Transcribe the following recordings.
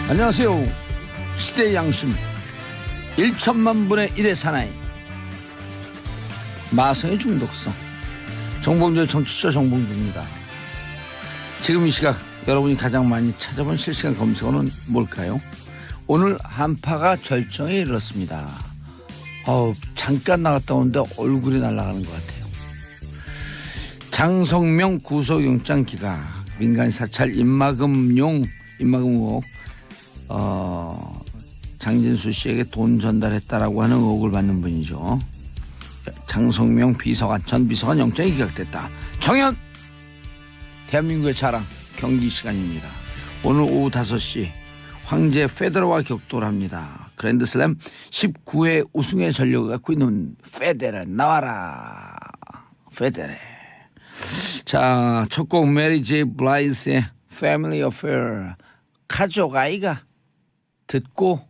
안녕하세요. 시대의 양심 1천만 분의 1의 사나이 마성의 중독성 정봉주의 정치쇼 정봉주입니다. 지금 이 시각 여러분이 가장 많이 찾아본 실시간 검색어는 뭘까요? 오늘 한파가 절정에 이르렀습니다. 잠깐 나갔다 오는데 얼굴이 날아가는 것 같아요. 장성명 구속영장 기각, 민간 사찰 입막음 의혹, 장진수 씨에게 돈 전달했다라고 하는 의혹을 받는 분이죠. 장성명 전 비서관 영장이 기각됐다. 정연! 대한민국의 자랑 경기 시간입니다. 오늘 오후 5시 황제 페데러와 격돌을 합니다. 그랜드슬램 19회 우승의 전력을 갖고 있는 페데러 나와라. 페데러. 자, 첫 곡 메리 제이 블라이스의 Family Affair 가족 아이가 듣고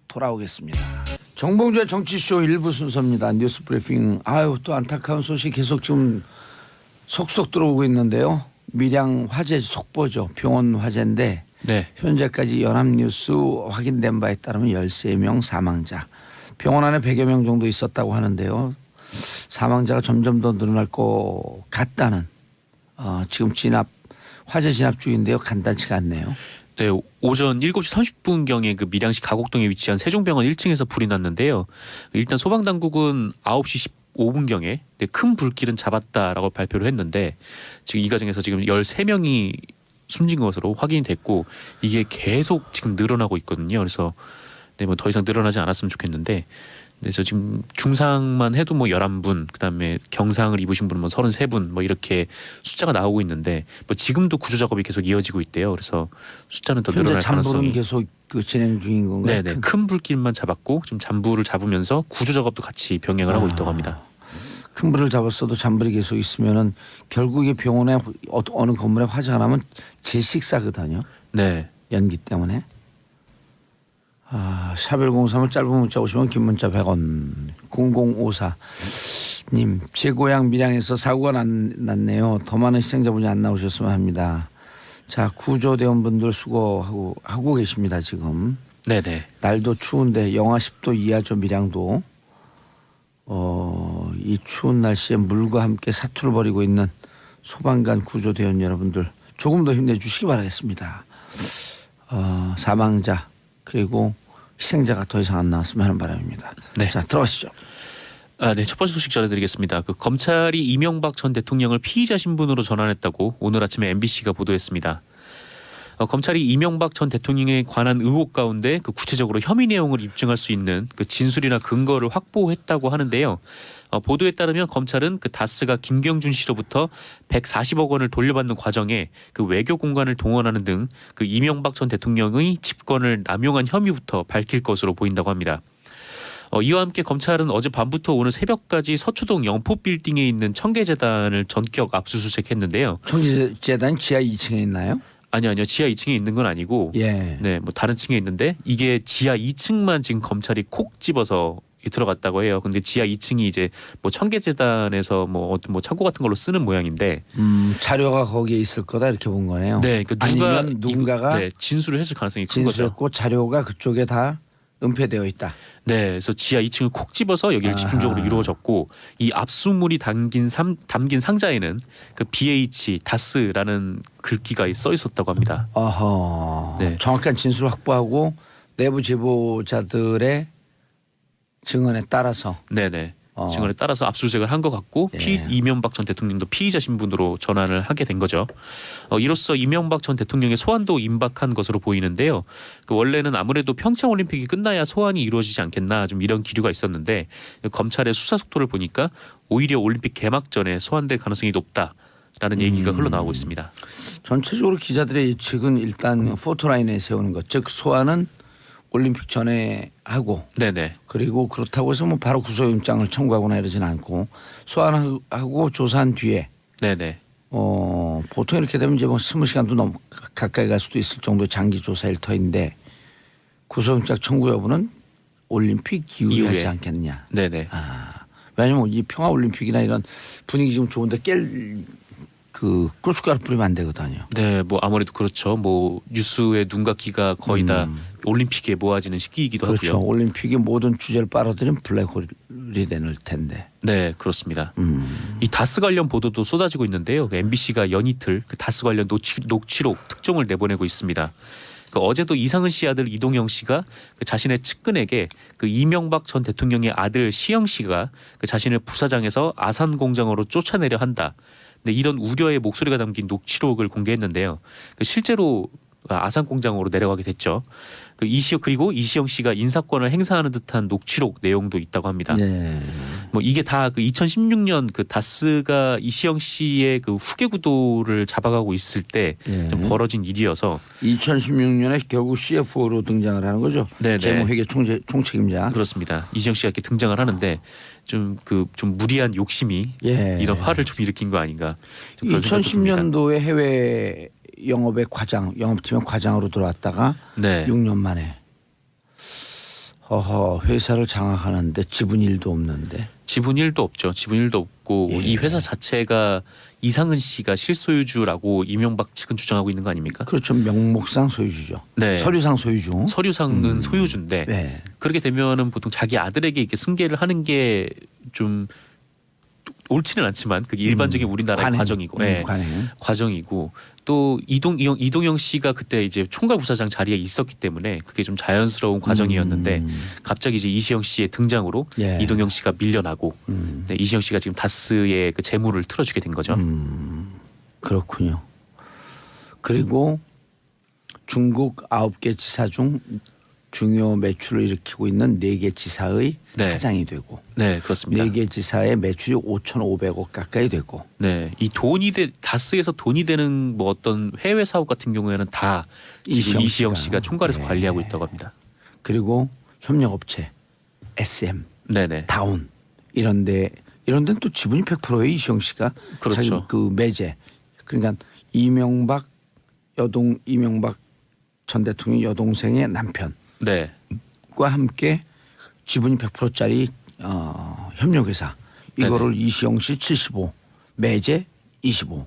돌아오겠습니다. 정봉주의 정치쇼 1부 순서입니다. 뉴스 브리핑. 또 안타까운 소식 계속 지금 속속 들어오고 있는데요. 밀양 화재 속보죠. 병원 화재인데 네. 현재까지 연합뉴스 확인된 바에 따르면 13명 사망자. 병원 안에 100여 명 정도 있었다고 하는데요. 사망자가 점점 더 늘어날 것 같다는 지금 화재 진압 중인데요. 간단치가 않네요. 네, 오전 7시 30분경에 그 밀양시 가곡동에 위치한 세종병원 1층에서 불이 났는데요. 일단 소방당국은 9시 15분경에 큰 불길은 잡았다라고 발표를 했는데 지금 이 과정에서 지금 13명이 숨진 것으로 확인이 됐고 이게 계속 지금 늘어나고 있거든요. 그래서 뭐 더 이상 늘어나지 않았으면 좋겠는데 그래서 지금 중상만 해도 11분, 그다음에 경상을 입으신 분은 33분 이렇게 숫자가 나오고 있는데 지금도 구조 작업이 계속 이어지고 있대요. 그래서 숫자는 더 늘어날 가능성이. 잠불은 계속 진행 중인 건가요? 네네. 큰 불길만 잡았고 지금 잠불을 잡으면서 구조 작업도 같이 병행을 하고 있다고 합니다. 큰 불을 잡았어도 잠불이 계속 있으면은 결국에 병원에 어느 건물에 화재가 나면 질식사거든요. 네. 연기 때문에. 샵1035 짧은 문자 오시면 긴 문자 100원. 0054님 제 고향 밀양에서 사고가 났네요. 더 많은 시청자분이 안 나오셨으면 합니다. 자, 구조대원분들 수고하고 계십니다 지금. 네네. 날도 추운데 영하 10도 이하죠. 밀양도. 이 추운 날씨에 물과 함께 사투를 벌이고 있는 소방관 구조대원 여러분들 조금 더 힘내주시기 바라겠습니다. 사망자 그리고 희생자가 더 이상 안 나왔으면 하는 바람입니다. 네. 자, 들어가시죠. 네, 첫 번째 소식 전해드리겠습니다. 검찰이 이명박 전 대통령을 피의자 신분으로 전환했다고 오늘 아침에 MBC가 보도했습니다. 검찰이 이명박 전 대통령에 관한 의혹 가운데 구체적으로 혐의 내용을 입증할 수 있는 진술이나 근거를 확보했다고 하는데요. 보도에 따르면 검찰은 다스가 김경준 씨로부터 140억 원을 돌려받는 과정에 외교 공간을 동원하는 등 이명박 전 대통령의 집권을 남용한 혐의부터 밝힐 것으로 보인다고 합니다. 이와 함께 검찰은 어젯밤부터 오늘 새벽까지 서초동 영포빌딩에 있는 청계재단을 전격 압수수색했는데요. 청계재단 지하 2층에 있나요? 아니요. 지하 2층에 있는 건 아니고 예. 네, 다른 층에 있는데 이게 지하 2층만 지금 검찰이 콕 집어서 들어갔다고 해요. 근데 지하 2층이 이제 청계재단에서 창고 같은 걸로 쓰는 모양인데 자료가 거기에 있을 거다 이렇게 본 거네요. 네, 아니면 누군가가 진술을 했을 가능성이 큰 거죠. 진술했고 자료가 그쪽에 다 은폐되어 있다. 네, 그래서 지하 2층을 콕 집어서 여기를 집중적으로 이루어졌고 이 압수물이 담긴 상자에는 BH 다스라는 글귀가 써 있었다고 합니다. 네. 정확한 진술을 확보하고 내부 제보자들의 증언에 따라서. 네네. 증언에 따라서 압수수색을 한 것 같고 이명박 전 대통령도 피의자 신분으로 전환을 하게 된 거죠. 이로써 이명박 전 대통령의 소환도 임박한 것으로 보이는데요. 원래는 아무래도 평창올림픽이 끝나야 소환이 이루어지지 않겠나 좀 이런 기류가 있었는데 검찰의 수사 속도를 보니까 오히려 올림픽 개막 전에 소환될 가능성이 높다라는 얘기가 흘러나오고 있습니다. 전체적으로 기자들의 예측은 일단 포토라인에 세우는 것. 즉 소환은 올림픽 전에 하고 네네. 그리고 그렇다고 해서 바로 구속영장을 청구하거나 이러지는 않고 소환하고 조사한 뒤에 네네. 보통 이렇게 되면 이제 20시간도 너무 가까이 갈 수도 있을 정도의 장기 조사 일터인데 구속영장 청구 여부는 올림픽 이후에 하지 않겠느냐. 네네. 왜냐하면 이 평화올림픽이나 이런 분위기 지금 좋은데 그 고춧가루 뿌리면 안 되거든요. 네, 뭐 아무래도 그렇죠. 뭐 뉴스의 눈과 귀가 거의 다 올림픽에 모아지는 시기이기도 그렇죠. 하고요. 올림픽의 모든 주제를 빨아들이면 블랙홀이 되는 텐데. 네, 그렇습니다. 이 다스 관련 보도도 쏟아지고 있는데요. 그 MBC가 연이틀 그 다스 관련 녹취록 특종을 내보내고 있습니다. 그 어제도 이상은 씨 아들 이동영 씨가 그 자신의 측근에게 그 이명박 전 대통령의 아들 시영 씨가 그 자신을 부사장에서 아산 공장으로 쫓아내려 한다. 네, 이런 우려의 목소리가 담긴 녹취록을 공개했는데요. 그 실제로 아산 공장으로 내려가게 됐죠. 그리고 이시영 씨가 인사권을 행사하는 듯한 녹취록 내용도 있다고 합니다. 네. 뭐 이게 다 그 2016년 그 다스가 이시영 씨의 그 후계 구도를 잡아가고 있을 때 좀 벌어진 일이어서 2016년에 결국 CFO로 등장을 하는 거죠. 네네. 재무회계 총책임자. 그렇습니다. 이시영 씨가 이렇게 등장을 하하는데 좀 무리한 욕심이 이런 화를 좀 일으킨 거 아닌가. 좀 그런 생각도 듭니다. 2010년도에 해외 영업의 과장, 영업팀의 과장으로 들어왔다가 네. 6년 만에 회사를 장악하는데 지분 1도 없는데. 지분 1도 없죠. 지분 1도 없고 이 회사 자체가 이상은 씨가 실소유주라고 이명박 측은 주장하고 있는 거 아닙니까? 그렇죠. 명목상 소유주죠. 네. 서류상 소유주. 서류상은 소유주인데 네. 그렇게 되면은 보통 자기 아들에게 이렇게 승계를 하는 게 좀 옳지는 않지만 그게 일반적인 우리나라의 관행. 과정이고, 관행. 과정이고 또 이동영 씨가 그때 이제 총괄 부사장 자리에 있었기 때문에 그게 좀 자연스러운 과정이었는데 갑자기 이제 이시영 씨의 등장으로 이동영 씨가 밀려나고 네, 이시영 씨가 지금 다스의 그 재무를 틀어주게 된 거죠. 그렇군요. 그리고 중국 9개 지사 중 중요 매출을 일으키고 있는 4개 지사의 사장이 되고 네, 그렇습니다. 4개 지사의 매출이 5,500억 가까이 되고 네, 이 다스에서 돈이 되는 뭐 어떤 해외 사업 같은 경우에는 다 지금 이시영 씨가 총괄해서 관리하고 있다고 합니다. 그리고 협력업체 SM, 네네. 다운 이런 데는 또 지분이 100%예요. 이시영 씨가 그렇죠. 자기 그 매제 그러니까 이명박 전 대통령 여동생의 남편 네. 과 함께 지분이 100%짜리 협력회사 이거를 이시영 씨 75, 매제 25.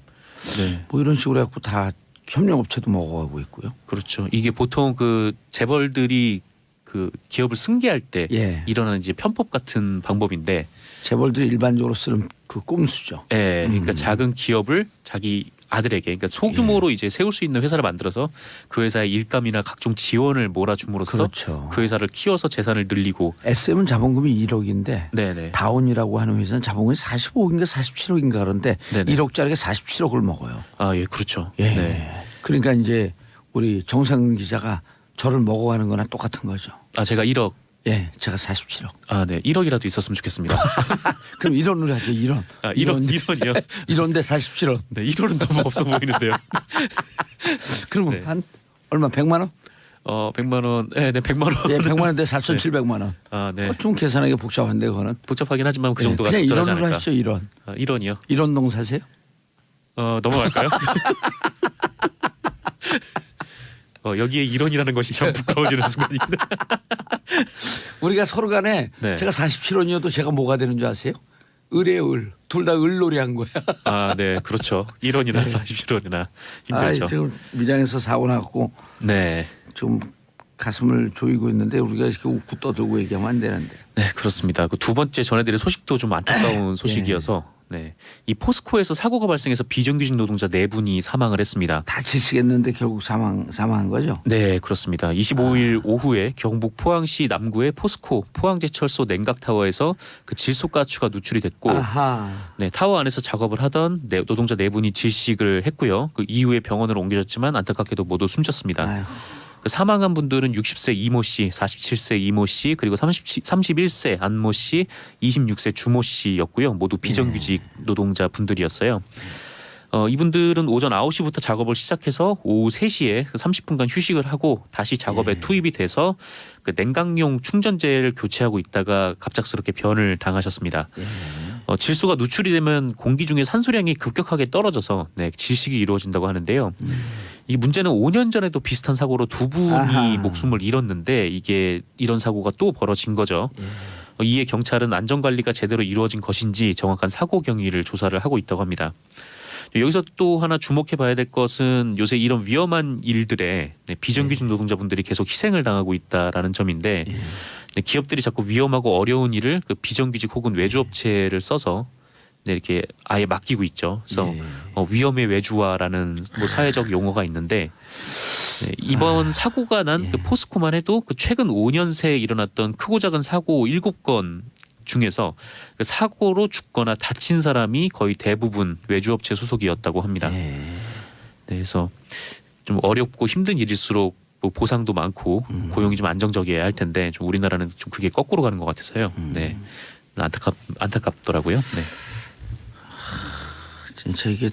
네. 뭐 이런 식으로 해갖고 다 협력업체도 먹어가고 있고요. 그렇죠. 이게 보통 그 재벌들이 그 기업을 승계할 때 일어나는 이제 편법 같은 방법인데 재벌들이 일반적으로 쓰는 그 꼼수죠. 네, 그러니까 작은 기업을 자기 아들에게 그러니까 소규모로 이제 세울 수 있는 회사를 만들어서 그 회사의 일감이나 각종 지원을 몰아줌으로써 그렇죠. 그 회사를 키워서 재산을 늘리고 SM은 자본금이 1억인데 네네. 다운이라고 하는 회사는 자본금이 45억인가 47억인가 그런데 네네. 1억짜리가 47억을 먹어요. 아, 예, 그렇죠. 예. 네. 그러니까 이제 우리 정상근 기자가 저를 먹어가는 거나 똑같은 거죠. 아, 제가 1억. 예, 제가 47억. 아, 네. 1억이라도 있었으면 좋겠습니다. 그럼 1원으로 하죠. 1원. 아, 1원이요? 1원대 47원. 네, 1원은 너무 없어 보이는데요. 그러면 한 얼마 100만 원? 100만 원. 네, 100만 원. 예, 100만 원대 4,700만 원. 아, 네. 좀 계산하기 복잡한데 그거는. 복잡하긴 하지만 그 정도가 그냥 적절하지 1원으로 않을까. 하시죠. 1원. 1원이요? 1원동 사세요? 넘어갈까요? 여기에 1원이라는 것이 참 부끄러워지는 순간입니다. 우리가 서로 간에 네. 제가 47원이어도 제가 뭐가 되는 줄 아세요? 을이에요. 을. 둘 다 을놀이 한 거야. 아, 네. 그렇죠. 1원이나 47원이나 힘들죠. 지금 밀양에서 사고 났고 네. 좀 가슴을 조이고 있는데 우리가 이렇게 웃고 떠들고 얘기하면 안 되는데. 네, 그렇습니다. 그 두 번째 전해드릴 소식도 좀 안타까운 소식이어서 네. 이 포스코에서 사고가 발생해서 비정규직 노동자 4분이 사망을 했습니다. 다치시겠는데 결국 사망한 거죠? 네, 그렇습니다. 25일 오후에 경북 포항시 남구의 포스코 포항제철소 냉각타워에서 그 질소가스가 누출이 됐고 네, 타워 안에서 작업을 하던 노동자 4분이 질식을 했고요. 그 이후에 병원으로 옮겨졌지만 안타깝게도 모두 숨졌습니다. 아휴. 그 사망한 분들은 60세 이모 씨, 47세 이모 씨, 그리고 31세 안모 씨, 26세 주모 씨였고요. 모두 비정규직 노동자 분들이었어요. 이분들은 오전 9시부터 작업을 시작해서 오후 3시에 30분간 휴식을 하고 다시 작업에 투입이 돼서 그 냉각용 충전재를 교체하고 있다가 갑작스럽게 변을 당하셨습니다. 질소가 누출이 되면 공기 중에 산소량이 급격하게 떨어져서 질식이 이루어진다고 하는데요. 이 문제는 5년 전에도 비슷한 사고로 2분이 목숨을 잃었는데 이게 이런 사고가 또 벌어진 거죠. 이에 경찰은 안전관리가 제대로 이루어진 것인지 정확한 사고 경위를 조사를 하고 있다고 합니다. 여기서 또 하나 주목해 봐야 될 것은 요새 이런 위험한 일들에 비정규직 노동자분들이 계속 희생을 당하고 있다라는 점인데 기업들이 자꾸 위험하고 어려운 일을 그 비정규직 혹은 외주업체를 써서 이렇게 아예 맡기고 있죠. 그래서 위험의 외주화라는 뭐 사회적 용어가 있는데 이번 사고가 난 그 포스코만 해도 그 최근 5년 새에 일어났던 크고 작은 사고 7건 중에서 그 사고로 죽거나 다친 사람이 거의 대부분 외주업체 소속이었다고 합니다. 그래서 좀 어렵고 힘든 일일수록 뭐 보상도 많고 고용이 좀 안정적이어야 할 텐데 좀 우리나라는 좀 그게 거꾸로 가는 것 같아서요. 네, 안타깝더라고요. 네. 진짜 이게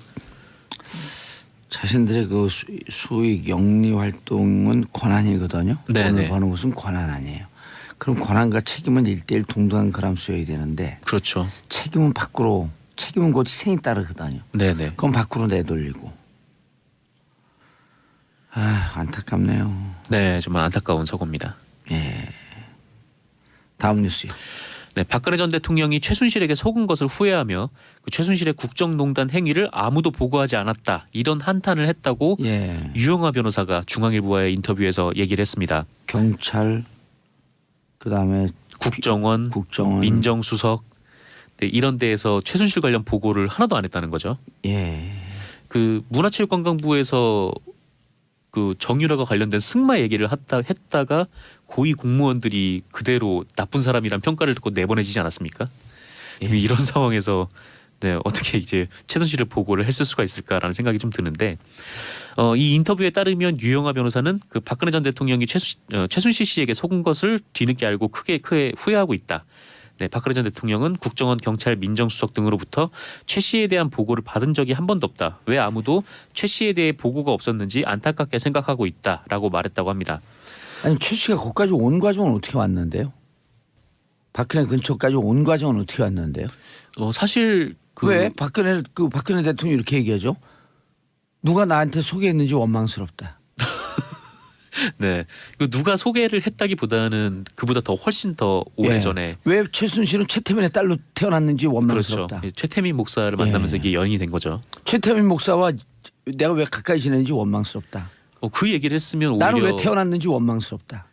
자신들의 그 수익 영리 활동은 권한이거든요. 돈을 버는 것은 권한 아니에요. 그럼 권한과 책임은 1대1 동등한 그람수여야 되는데 그렇죠. 책임은 곧 희생이 따르거든요. 네네. 그건 밖으로 내돌리고. 안타깝네요. 네, 정말 안타까운 사고입니다. 예. 다음 뉴스요. 네, 박근혜 전 대통령이 최순실에게 속은 것을 후회하며 그 최순실의 국정농단 행위를 아무도 보고하지 않았다 이런 한탄을 했다고 유영하 변호사가 중앙일보와의 인터뷰에서 얘기를 했습니다. 경찰 그다음에 국정원, 민정수석 이런 데에서 최순실 관련 보고를 하나도 안 했다는 거죠. 그 문화체육관광부에서 그 정유라가 관련된 승마 얘기를 했다가 고위 공무원들이 그대로 나쁜 사람이란 평가를 듣고 내보내지지 않았습니까? 이런 상황에서 어떻게 이제 최순실을 보고를 했을 수가 있을까라는 생각이 좀 드는데 이 인터뷰에 따르면 유영하 변호사는 그 박근혜 전 대통령이 최순실 씨에게 속은 것을 뒤늦게 알고 크게 후회하고 있다. 네, 박근혜 전 대통령은 국정원, 경찰, 민정수석 등으로부터 최 씨에 대한 보고를 받은 적이 한 번도 없다. 왜 아무도 최 씨에 대해 보고가 없었는지 안타깝게 생각하고 있다라고 말했다고 합니다. 아니 최 씨가 거기까지 온 과정은 어떻게 왔는데요? 박근혜 근처까지 온 과정은 어떻게 왔는데요? 사실 왜 박근혜 대통령이 이렇게 얘기하죠? 누가 나한테 소개했는지 원망스럽다. 네, 누가 소개를 했다기보다는 그보다 더 훨씬 더 오래전에 왜 최순실은 최태민의 딸로 태어났는지 원망스럽다. 그렇죠. 최태민 목사를 만나면서 이게 연인이 된 거죠. 최태민 목사와 내가 왜 가까이 지내는지 원망스럽다. 그 얘기를 했으면 오히려 나는 왜 태어났는지 원망스럽다.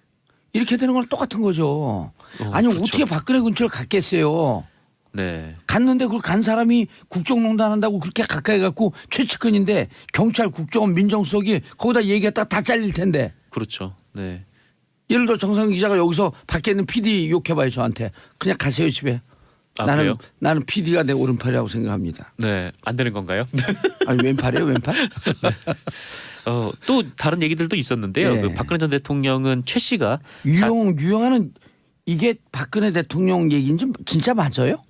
이렇게 되는 건 똑같은 거죠. 아니 그렇죠. 어떻게 박근혜 근처를 갔겠어요. 네. 갔는데 그걸 간 사람이 국정농단 한다고 그렇게 가까이 갔고 최측근인데 경찰, 국정원, 민정수석이 거기다 얘기했다가 다 잘릴 텐데. 그렇죠. 네. 예를 들어 정상근 기자가 여기서 밖에 있는 PD 욕해봐요 저한테. 그냥 가세요 집에. 나는 PD가 내 오른팔이라고 생각합니다. 네, 안 되는 건가요? 아니 왼팔이에요 왼팔? 네. 또 다른 얘기들도 있었는데요. 그 박근혜 전 대통령은 최 씨가 유영하는 이게 박근혜 대통령 얘기인지 진짜 맞아요?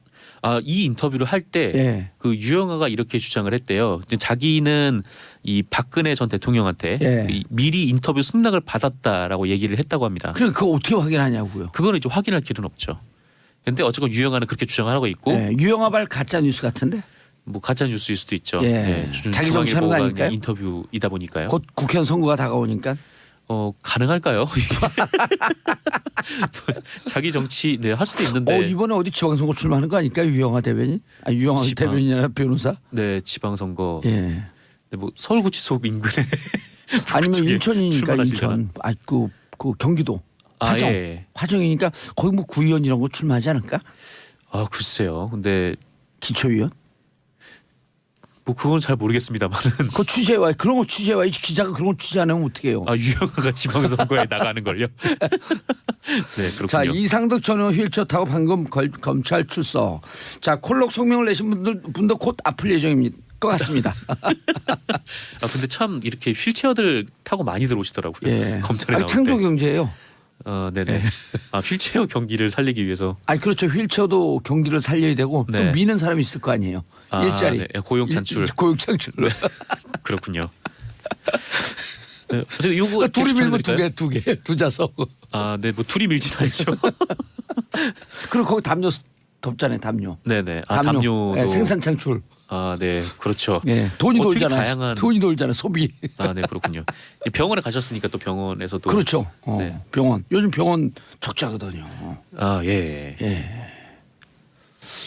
이 인터뷰를 할 때 그 유영하가 이렇게 주장을 했대요. 자기는 이 박근혜 전 대통령한테 미리 인터뷰 승낙을 받았다라고 얘기를 했다고 합니다. 그럼 그거 어떻게 확인하냐고요? 그거는 이제 확인할 길은 없죠. 근데 어쨌건 유영하는 그렇게 주장을 하고 있고 유영하 발 가짜 뉴스 같은데? 뭐 가짜 뉴스일 수도 있죠. 자기 정치하는 거 아닐까요? 인터뷰이다 보니까요. 곧 국회의원 선거가 다가오니까. 가능할까요? 자기 정치 할 수도 있는데. 이번에 어디 지방선거 출마하는 거 아닐까요? 유영하 대변인? 유영하 대변인이나 변호사? 네, 지방선거. 네, 뭐 서울구치소 인근에 아니면 인천이니까 인천. 그 경기도. 화정. 화정이니까 거기 뭐 구의원 이런 거 출마하지 않을까? 글쎄요. 근데 기초위원? 뭐 그건 잘 모르겠습니다만은. 그 취재와 그런 거 취재와 이 기자가 그런 거 취재 안 하면 어떻게 해요? 유영하가 지방선거에 나가는 걸요? 네, 그렇군요. 자, 이상득 전 의원 휠체어 타고 방금 검찰 출석. 자, 콜록 성명을 내신 분도 곧 아플 예정입니다. 것 같습니다. 근데 참 이렇게 휠체어들 타고 많이 들어오시더라고요. 검찰에 나올 때. 창조 경제예요. 네네. 휠체어 경기를 살리기 위해서. 그렇죠. 휠체어도 경기를 살려야 되고 또 미는 사람이 있을 거 아니에요. 일자리. 고용 찬출. 고용 찬출로. 네. 그렇군요. 네, 요거 둘이 밀면 두 자석. 네, 뭐 둘이 밀진 않죠. 그리고 거기 담요 덮잖아요. 담요. 네네. 담요. 생산 창출. 네, 그렇죠. 돈이 돌잖아요. 다양한. 돈이 돌잖아요. 소비. 네, 그렇군요. 병원에 가셨으니까 또 병원에서도. 그렇죠. 병원. 요즘 병원 적자거든요. 예.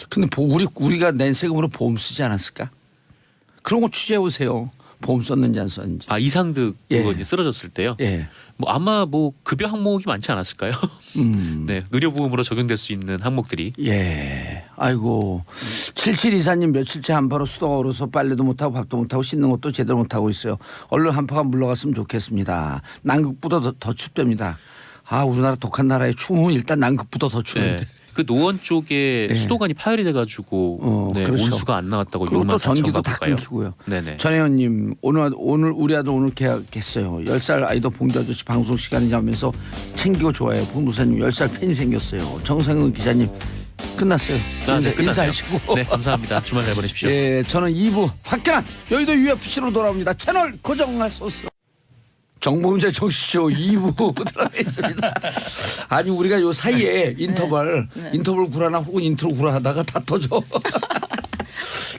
근데 우리가 낸 세금으로 보험 쓰지 않았을까? 그런 거 취재해 오세요. 보험 썼는지 안 썼는지. 아 이상득 예. 그거 쓰러졌을 때요. 예. 뭐 아마 뭐 급여 항목이 많지 않았을까요? 네, 의료보험으로 적용될 수 있는 항목들이. 예. 아이고 7724님 며칠째 한파로 수도가 얼어서 빨래도 못하고 밥도 못하고 씻는 것도 제대로 못하고 있어요. 얼른 한파가 물러갔으면 좋겠습니다. 남극보다 더 춥답니다. 아 우리나라 독한 나라의 추움은 일단 남극보다 더 추운데. 네. 그 노원 쪽에 예. 수도관이 파열이 돼가지고 네, 그렇죠. 온수가 안 나왔다고 그리고 6만 또 4천 전기도 다 가까이요. 끊기고요. 네네. 전혜원님 오늘 우리 아들 오늘 계약했어요. 10살 아이도 봉주 아저씨 방송 시간이냐 하면서 챙기고 좋아해요. 봉도사님 10살 팬이 생겼어요. 정상은 기자님 끝났어요. 끝났네요. 인사하시고. 네 감사합니다. 주말 잘 보내십시오. 예, 저는 2부 화끈한 여의도 UFC로 돌아옵니다. 채널 고정하소서. 정봉재 정치쇼 2부 들어가 있습니다. 아니 우리가 요 사이에 인터벌 구라나 혹은 인트로 구라하다가 다 터져.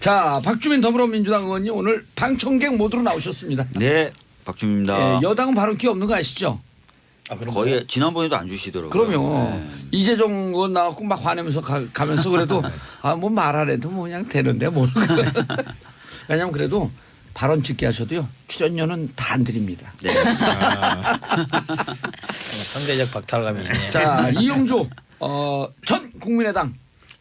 자 박주민 더불어민주당 의원님 오늘 방청객 모드로 나오셨습니다. 네, 박주민입니다. 예, 여당은 발언 기회 없는 거 아시죠? 거의 지난번에도 안 주시더라고요. 그럼요. 네. 이재정 의원 나왔고 막 화내면서 가면서 그래도 아 뭐 말하래도 뭐 그냥 되는데 뭐. 왜냐면 그래도 발언 짓게 하셔도요 출연료는 다 안 드립니다. 네. 상대적 박탈감이 있네요. 자 이용조 전 국민의당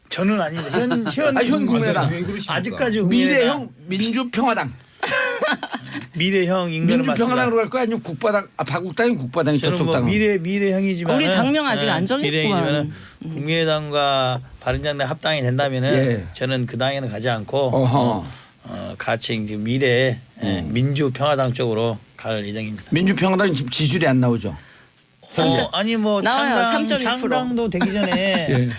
저는 아닙니다. 현 국민의당 아직까지 국민의당 미래형 민주평화당 미래형 인간은 민주평화당으로 갈 거야 아니면 국바당 박국당이 국바당이 저는 저쪽 뭐 당은 미래형이지만 우리 당명 아직 안 정했구만. 국민의당과 바른정당 합당이 된다면은 예. 저는 그 당에는 가지 않고 어허. 같이 이제 미래 민주평화당 쪽으로 갈 예정입니다. 민주평화당이 지금 지지율이 안 나오죠. 아니 뭐 나와요. 창당, 3.1%. 창당도 되기 전에 예.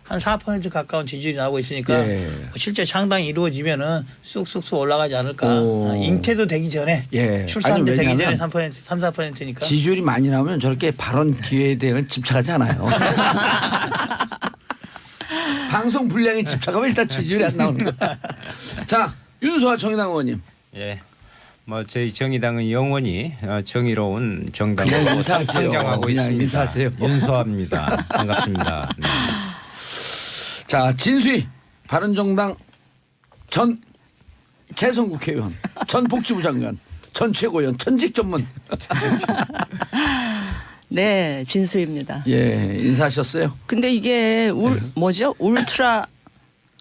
한 4% 가까운 지지율이 나오고 있으니까 예. 실제 창당이 이루어지면은 쑥쑥쑥 올라가지 않을까. 오. 잉태도 되기 전에 예. 출산도 아니, 되기 전에 왜냐하면 3%니까. 지지율이 많이 나오면 저렇게 발언 기회에 대한 집착하지 않아요. 방송 분량에 집착하면 일단 지지율이 안 나오는 거야. 자 윤소아 정의당 의원님. 예. 뭐 저희 정의당은 영원히 정의로운 그냥 정당으로 인사하세요. 성장하고 그냥 있습니다. 인사하세요. 윤소아입니다. 반갑습니다. 네. 자 진수희 바른정당 전 재선국회의원 전 복지부 장관 전 최고위원 전직 전문 네, 진수입니다. 예 인사하셨어요? 근데 이게 뭐죠?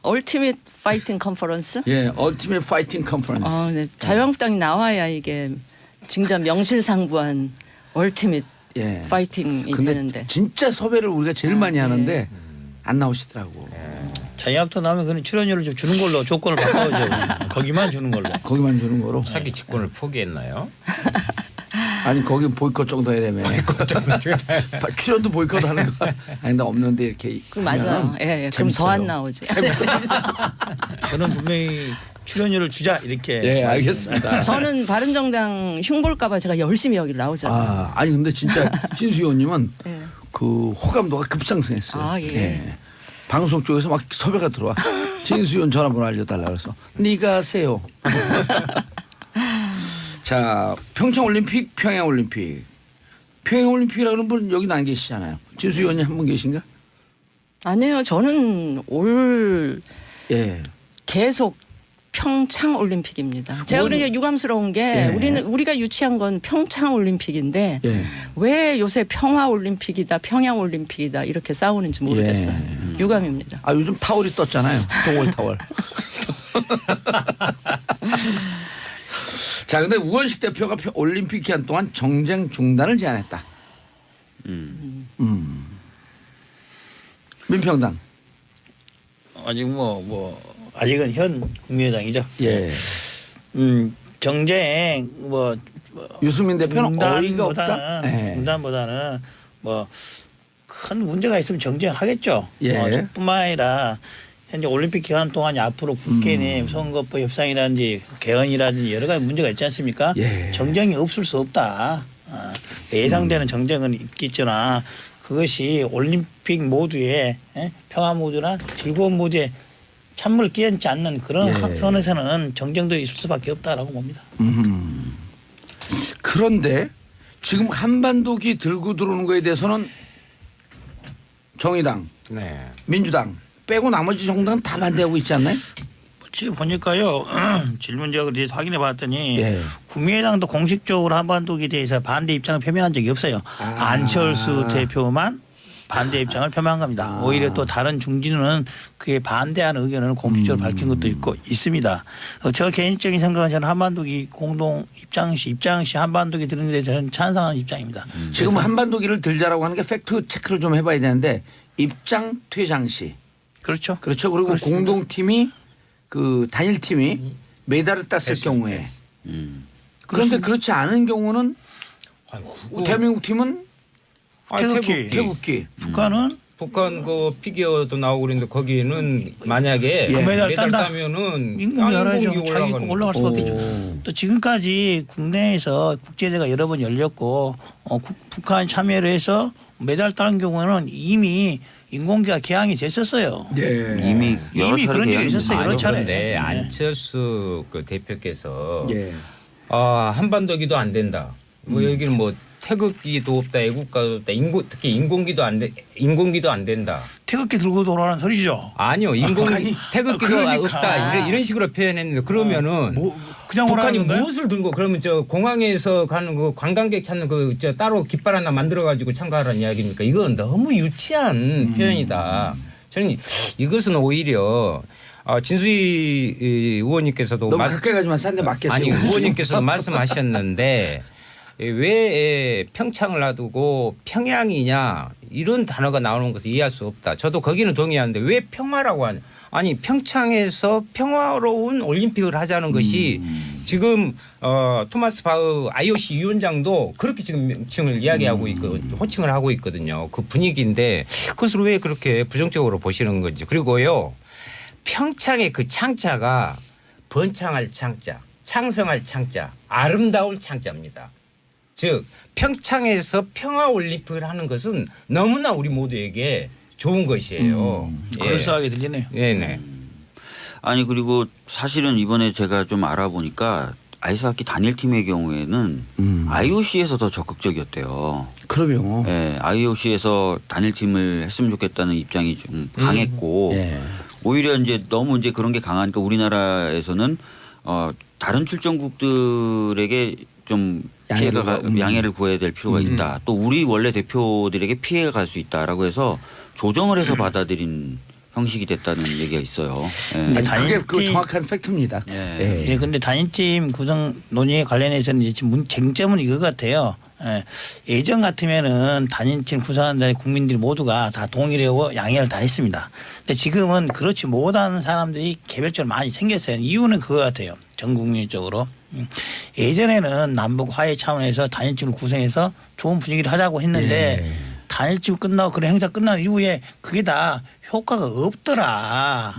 얼티밋 파이팅 컨퍼런스? 예 얼티밋 파이팅 컨퍼런스. 네. 자유한국당이 나와야 이게 진짜 명실상부한 얼티밋 예. 파이팅이 근데 되는데. 진짜 섭외를 우리가 제일 많이 하는데 안 나오시더라고. 자유한국당 나오면 그는 출연료를 좀 주는 걸로 조건을 바꿔줘. 거기만 주는 걸로. 거기만 주는 거로. 차기 직권을 포기했나요? 아니 거기 보이콧 정도 해라며. 출연도 보이콧 하는 거. 아니 나 없는데 이렇게. 그 맞아요. 예, 예. 그럼 더 안 나오지. 저는 분명히 출연료를 주자 이렇게. 예 알겠습니다. 저는 바른정당 흉볼까봐 제가 열심히 여기 나오잖아요. 아니 근데 진짜 진수 의원님은 예. 그 호감도가 급상승했어요. 아, 예. 방송 쪽에서 막 섭외가 들어와. 진수 의원 전화번호 알려달라 그래서 네가 하세요. 자 평창올림픽 평양올림픽 평양올림픽이라는 분 여기 안 계시잖아요. 진수 의원님 한 분 계신가? 아니에요. 저는 올 예. 계속 평창 올림픽입니다. 제가 그러니까 유감스러운 게 예. 우리가 유치한 건 평창 올림픽인데 예. 왜 요새 평화 올림픽이다, 평양 올림픽이다 이렇게 싸우는지 모르겠어요. 유감입니다. 아 요즘 타월이 떴잖아요. 송월 타월. 자 근데 우원식 대표가 올림픽 기간 동안 정쟁 중단을 제안했다. 민평당. 아직 아직은 현 국민의당이죠. 예. 경쟁 유승민 대표는 어이가 없다. 중단보다는 예. 중단보다는 큰 문제가 있으면 정쟁하겠죠. 예. 뿐만 아니라 현재 올림픽 기간 동안 앞으로 국회내 선거법 협상이라든지 개헌이라든지 여러 가지 문제가 있지 않습니까? 예. 정쟁이 없을 수 없다. 예상되는 정쟁은 있겠지나 그것이 올림픽 모두의 평화 모두나 즐거운 모두에 찬물을 끼얹지 않는 그런 선에서는 정쟁도 있을 수밖에 없다라고 봅니다. 그런데 지금 한반도기 들고 들어오는 거에 대해서는 정의당, 네. 민주당 빼고 나머지 정당은 다 반대하고 있지 않나요? 지금 보니까요 질문지역을 대해서 확인해 봤더니 예. 국민의당도 공식적으로 한반도에 대해서 반대 입장을 표명한 적이 없어요. 안철수 대표만 반대 입장을 표명한 겁니다. 오히려 또 다른 중진은 그에 반대하는 의견을 공식적으로 밝힌 것도 있고 있습니다. 저 개인적인 생각은 저는 한반도기 공동 입장 시 한반도기 드는 데 저는 찬성하는 입장입니다. 지금 한반도기를 들자라고 하는 게 팩트 체크를 좀 해봐야 되는데 입장 퇴장 시 그렇죠. 그렇죠. 그리고 그렇습니다. 공동팀이 그 단일팀이 메달을 땄을 경우에 그런데 그렇지 않은 경우는 대한민국 팀은 태극기 북한은 북한 그 피겨도 나오고 그랬는데 거기는 만약에 그 메달 딴다. 따면은 인공이 알아야죠. 인공이 자기 거 올라갈 수밖에 오. 없죠. 또 지금까지 국내에서 국제대회가 여러 번 열렸고 북한 참여를 해서 메달 따는 경우는 이미 인공기가 개항이 됐었어요. 이미 여러 차례 그런 적이 계약이 있었어요. 여러 차례. 그런데 네. 안철수 그 대표께서 예. 한반도기도 안 된다. 뭐 여기는 뭐 태극기도 없다, 애국가도 없다, 특히 인공기도 안 된다. 태극기 들고 돌아가는 소리죠. 아니요, 태극기도 그러니까. 없다 이런 식으로 표현했는데 그러면은 그냥 북한이 오라는 건가요? 무엇을 들고 그러면 저 공항에서 가는 그 관광객 찾는 그 저 따로 깃발 하나 만들어 가지고 참가하라는 이야기입니까? 이건 너무 유치한 표현이다. 저는 이것은 오히려 진수희 의원님께서도 너무 가까이 가지만 싼데 맞겠어요. 아니 의원님께서도 말씀하셨는데 왜 평창을 놔두고 평양이냐 이런 단어가 나오는 것을 이해할 수 없다. 저도 거기는 동의하는데 왜 평화라고 하냐. 아니 평창에서 평화로운 올림픽을 하자는 것이 지금 토마스 바흐 IOC 위원장도 그렇게 지금 명칭을 이야기하고 있고 호칭을 하고 있거든요. 그 분위기인데 그것을 왜 그렇게 부정적으로 보시는 건지. 그리고요. 평창의 그 창자가 번창할 창자, 창성할 창자, 아름다울 창자입니다. 즉 평창에서 평화올림픽을 하는 것은 너무나 우리 모두에게 좋은 것이에요. 그럴싸하게 들리네요. 네네. 아니 그리고 사실은 이번에 제가 좀 알아보니까 아이스하키 단일팀의 경우에는 IOC에서 더 적극적이었대요. 그럼요. 예, IOC에서 단일팀을 했으면 좋겠다는 입장이 좀 강했고 예. 오히려 이제 너무 이제 그런 게 강하니까 우리나라에서는 다른 출전국들에게 좀 양해를 구해야 될 필요가 있다. 또 우리 원래 대표들에게 피해가 갈 수 있다라고 해서 조정을 해서 받아들인 형식이 됐다는 얘기가 있어요. 예. 아니, 그게 그 정확한 팩트입니다. 예. 예, 근데 단일팀 구성 논의에 관련해서는 이제 지금 쟁점은 이거 같아요. 예. 예전 같으면은 단일팀 구성한다는 국민들이 모두가 다 동의하고 양해를 다 했습니다. 근데 지금은 그렇지 못한 사람들이 개별적으로 많이 생겼어요. 이유는 그거 같아요. 전 국민적으로. 예전에는 남북 화해 차원에서 단일팀을 구성해서 좋은 분위기를 하자고 했는데 단일팀 끝나고 그런 행사 끝난 이후에 그게 다 효과가 없더라.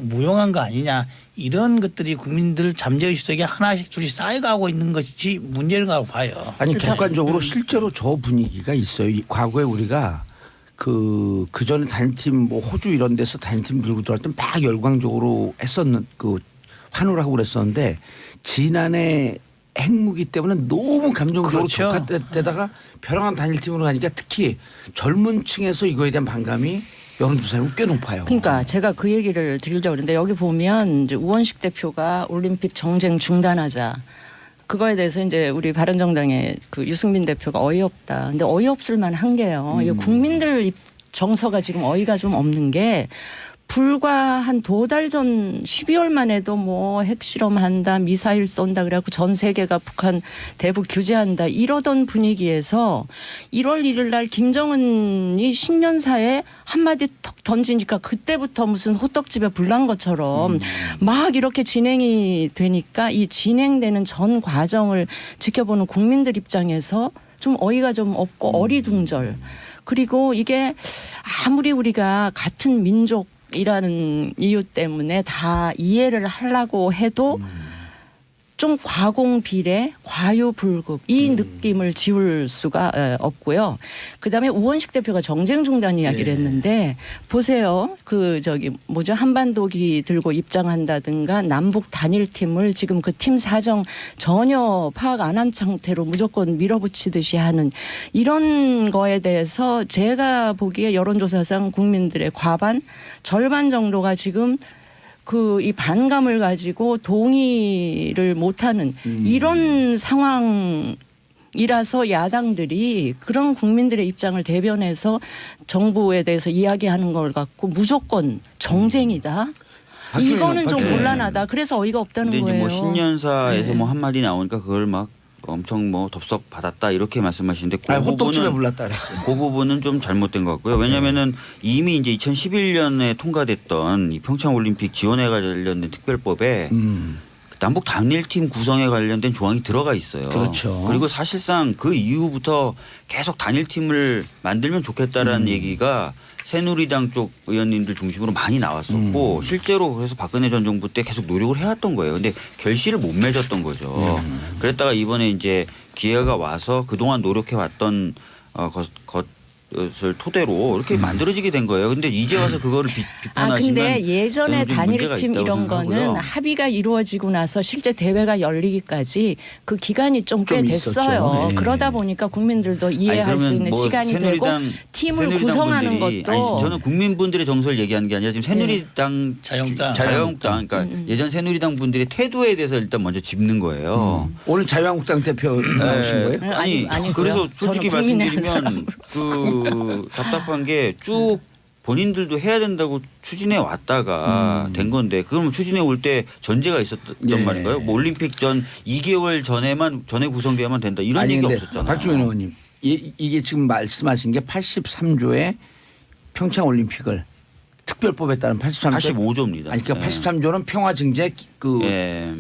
무용한 거 아니냐. 이런 것들이 국민들 잠재의식 속에 하나씩 둘씩 쌓여가고 있는 것이 문제라고 봐요. 아니 객관적으로 실제로 저 분위기가 있어요. 과거에 우리가 그 전에 단일팀 뭐 호주 이런 데서 단일팀 들고 들어갈 때 막 열광적으로 했었는 그 환호를 하고 그랬었는데 지난해 핵무기 때문에 너무 감정적으로 그렇죠. 격화되다가 벼랑한 단일팀으로 가니까 특히 젊은 층에서 이거에 대한 반감이 여론조사는 꽤 높아요. 그러니까 제가 그 얘기를 드리려고 그러는데 여기 보면 이제 우원식 대표가 올림픽 정쟁 중단하자. 그거에 대해서 이제 우리 바른정당의 그 유승민 대표가 어이없다. 근데 어이없을 만한 게요. 이 국민들 정서가 지금 어이가 좀 없는 게 불과 한 2달 전 12월만 해도 뭐 핵실험한다 미사일 쏜다 그래갖고 전 세계가 북한 대북 규제한다 이러던 분위기에서 1월 1일 날 김정은이 신년사에 한마디 턱 던지니까 그때부터 무슨 호떡집에 불난 것처럼 막 이렇게 진행이 되니까 이 진행되는 전 과정을 지켜보는 국민들 입장에서 좀 어이가 좀 없고 어리둥절. 그리고 이게 아무리 우리가 같은 민족이라는 이유 때문에 다 이해를 하려고 해도 좀 과공비례, 과유불급 이 느낌을 지울 수가 없고요. 그다음에 우원식 대표가 정쟁 중단 이야기를 했는데 보세요. 그 저기 뭐죠 한반도기 들고 입장한다든가 남북 단일팀을 지금 그 팀 사정 전혀 파악 안 한 상태로 무조건 밀어붙이듯이 하는 이런 거에 대해서 제가 보기에 여론조사상 국민들의 과반 절반 정도가 지금 그 이 반감을 가지고 동의를 못하는 이런 상황이라서 야당들이 그런 국민들의 입장을 대변해서 정부에 대해서 이야기하는 걸 갖고 무조건 정쟁이다. 이거는 좀 네. 곤란하다. 그래서 어이가 없다는 근데 이제 거예요. 뭐 신년사에서 네. 뭐 한마디 나오니까 그걸 막 엄청 뭐 덥석 받았다 이렇게 말씀하시는데 그 호떡집에 부분은 불렀다 그랬어요. 그 부분은 좀 잘못된 것 같고요. 왜냐하면은 이미 이제 2011년에 통과됐던 이 평창 올림픽 지원에 관련된 특별법에 남북 단일팀 구성에 관련된 조항이 들어가 있어요. 그렇죠. 그리고 사실상 그 이후부터 계속 단일팀을 만들면 좋겠다라는 얘기가 새누리당 쪽 의원님들 중심으로 많이 나왔었고 실제로 그래서 박근혜 전 정부 때 계속 노력을 해왔던 거예요. 근데 결실을 못 맺었던 거죠. 그랬다가 이번에 이제 기회가 와서 그동안 노력해왔던 것을 토대로 이렇게 만들어지게 된 거예요. 근데 이제 와서 그거를 비판하시면 근데 예전에 저는 좀 문제가 단일팀 있다고 이런 생각하고요. 거는 합의가 이루어지고 나서 실제 대회가 열리기까지 그 기간이 좀 꽤 좀 됐어요. 있었죠. 네. 그러다 보니까 국민들도 이해할 수 그러면 있는 뭐 시간이 되고 팀을 새누리당 구성하는 분들이, 것도 아니, 저는 국민분들의 정서를 얘기하는 게 아니라 지금 새누리당 자유한국당. 그러니까 예전 새누리당 분들의 태도에 대해서 일단 먼저 짚는 거예요. 오늘 자유한국당 대표 나오신 거예요? 네, 아니 아니고요. 그래서 솔직히 저는 국민의 말씀드리면 그 답답한 게 쭉 본인들도 해야 된다고 추진해 왔다가 된 건데 그러면 추진해 올 때 전제가 있었던 예. 말인가요? 뭐 올림픽 전 2개월 전에 구성돼야만 된다 이런 아니 얘기 근데 없었잖아요. 박주민 의원님 이게 지금 말씀하신 게 83조의 평창 올림픽을 특별법에 따른 83조 85조입니다. 아니 그러니까 83조는 평화 증진에 그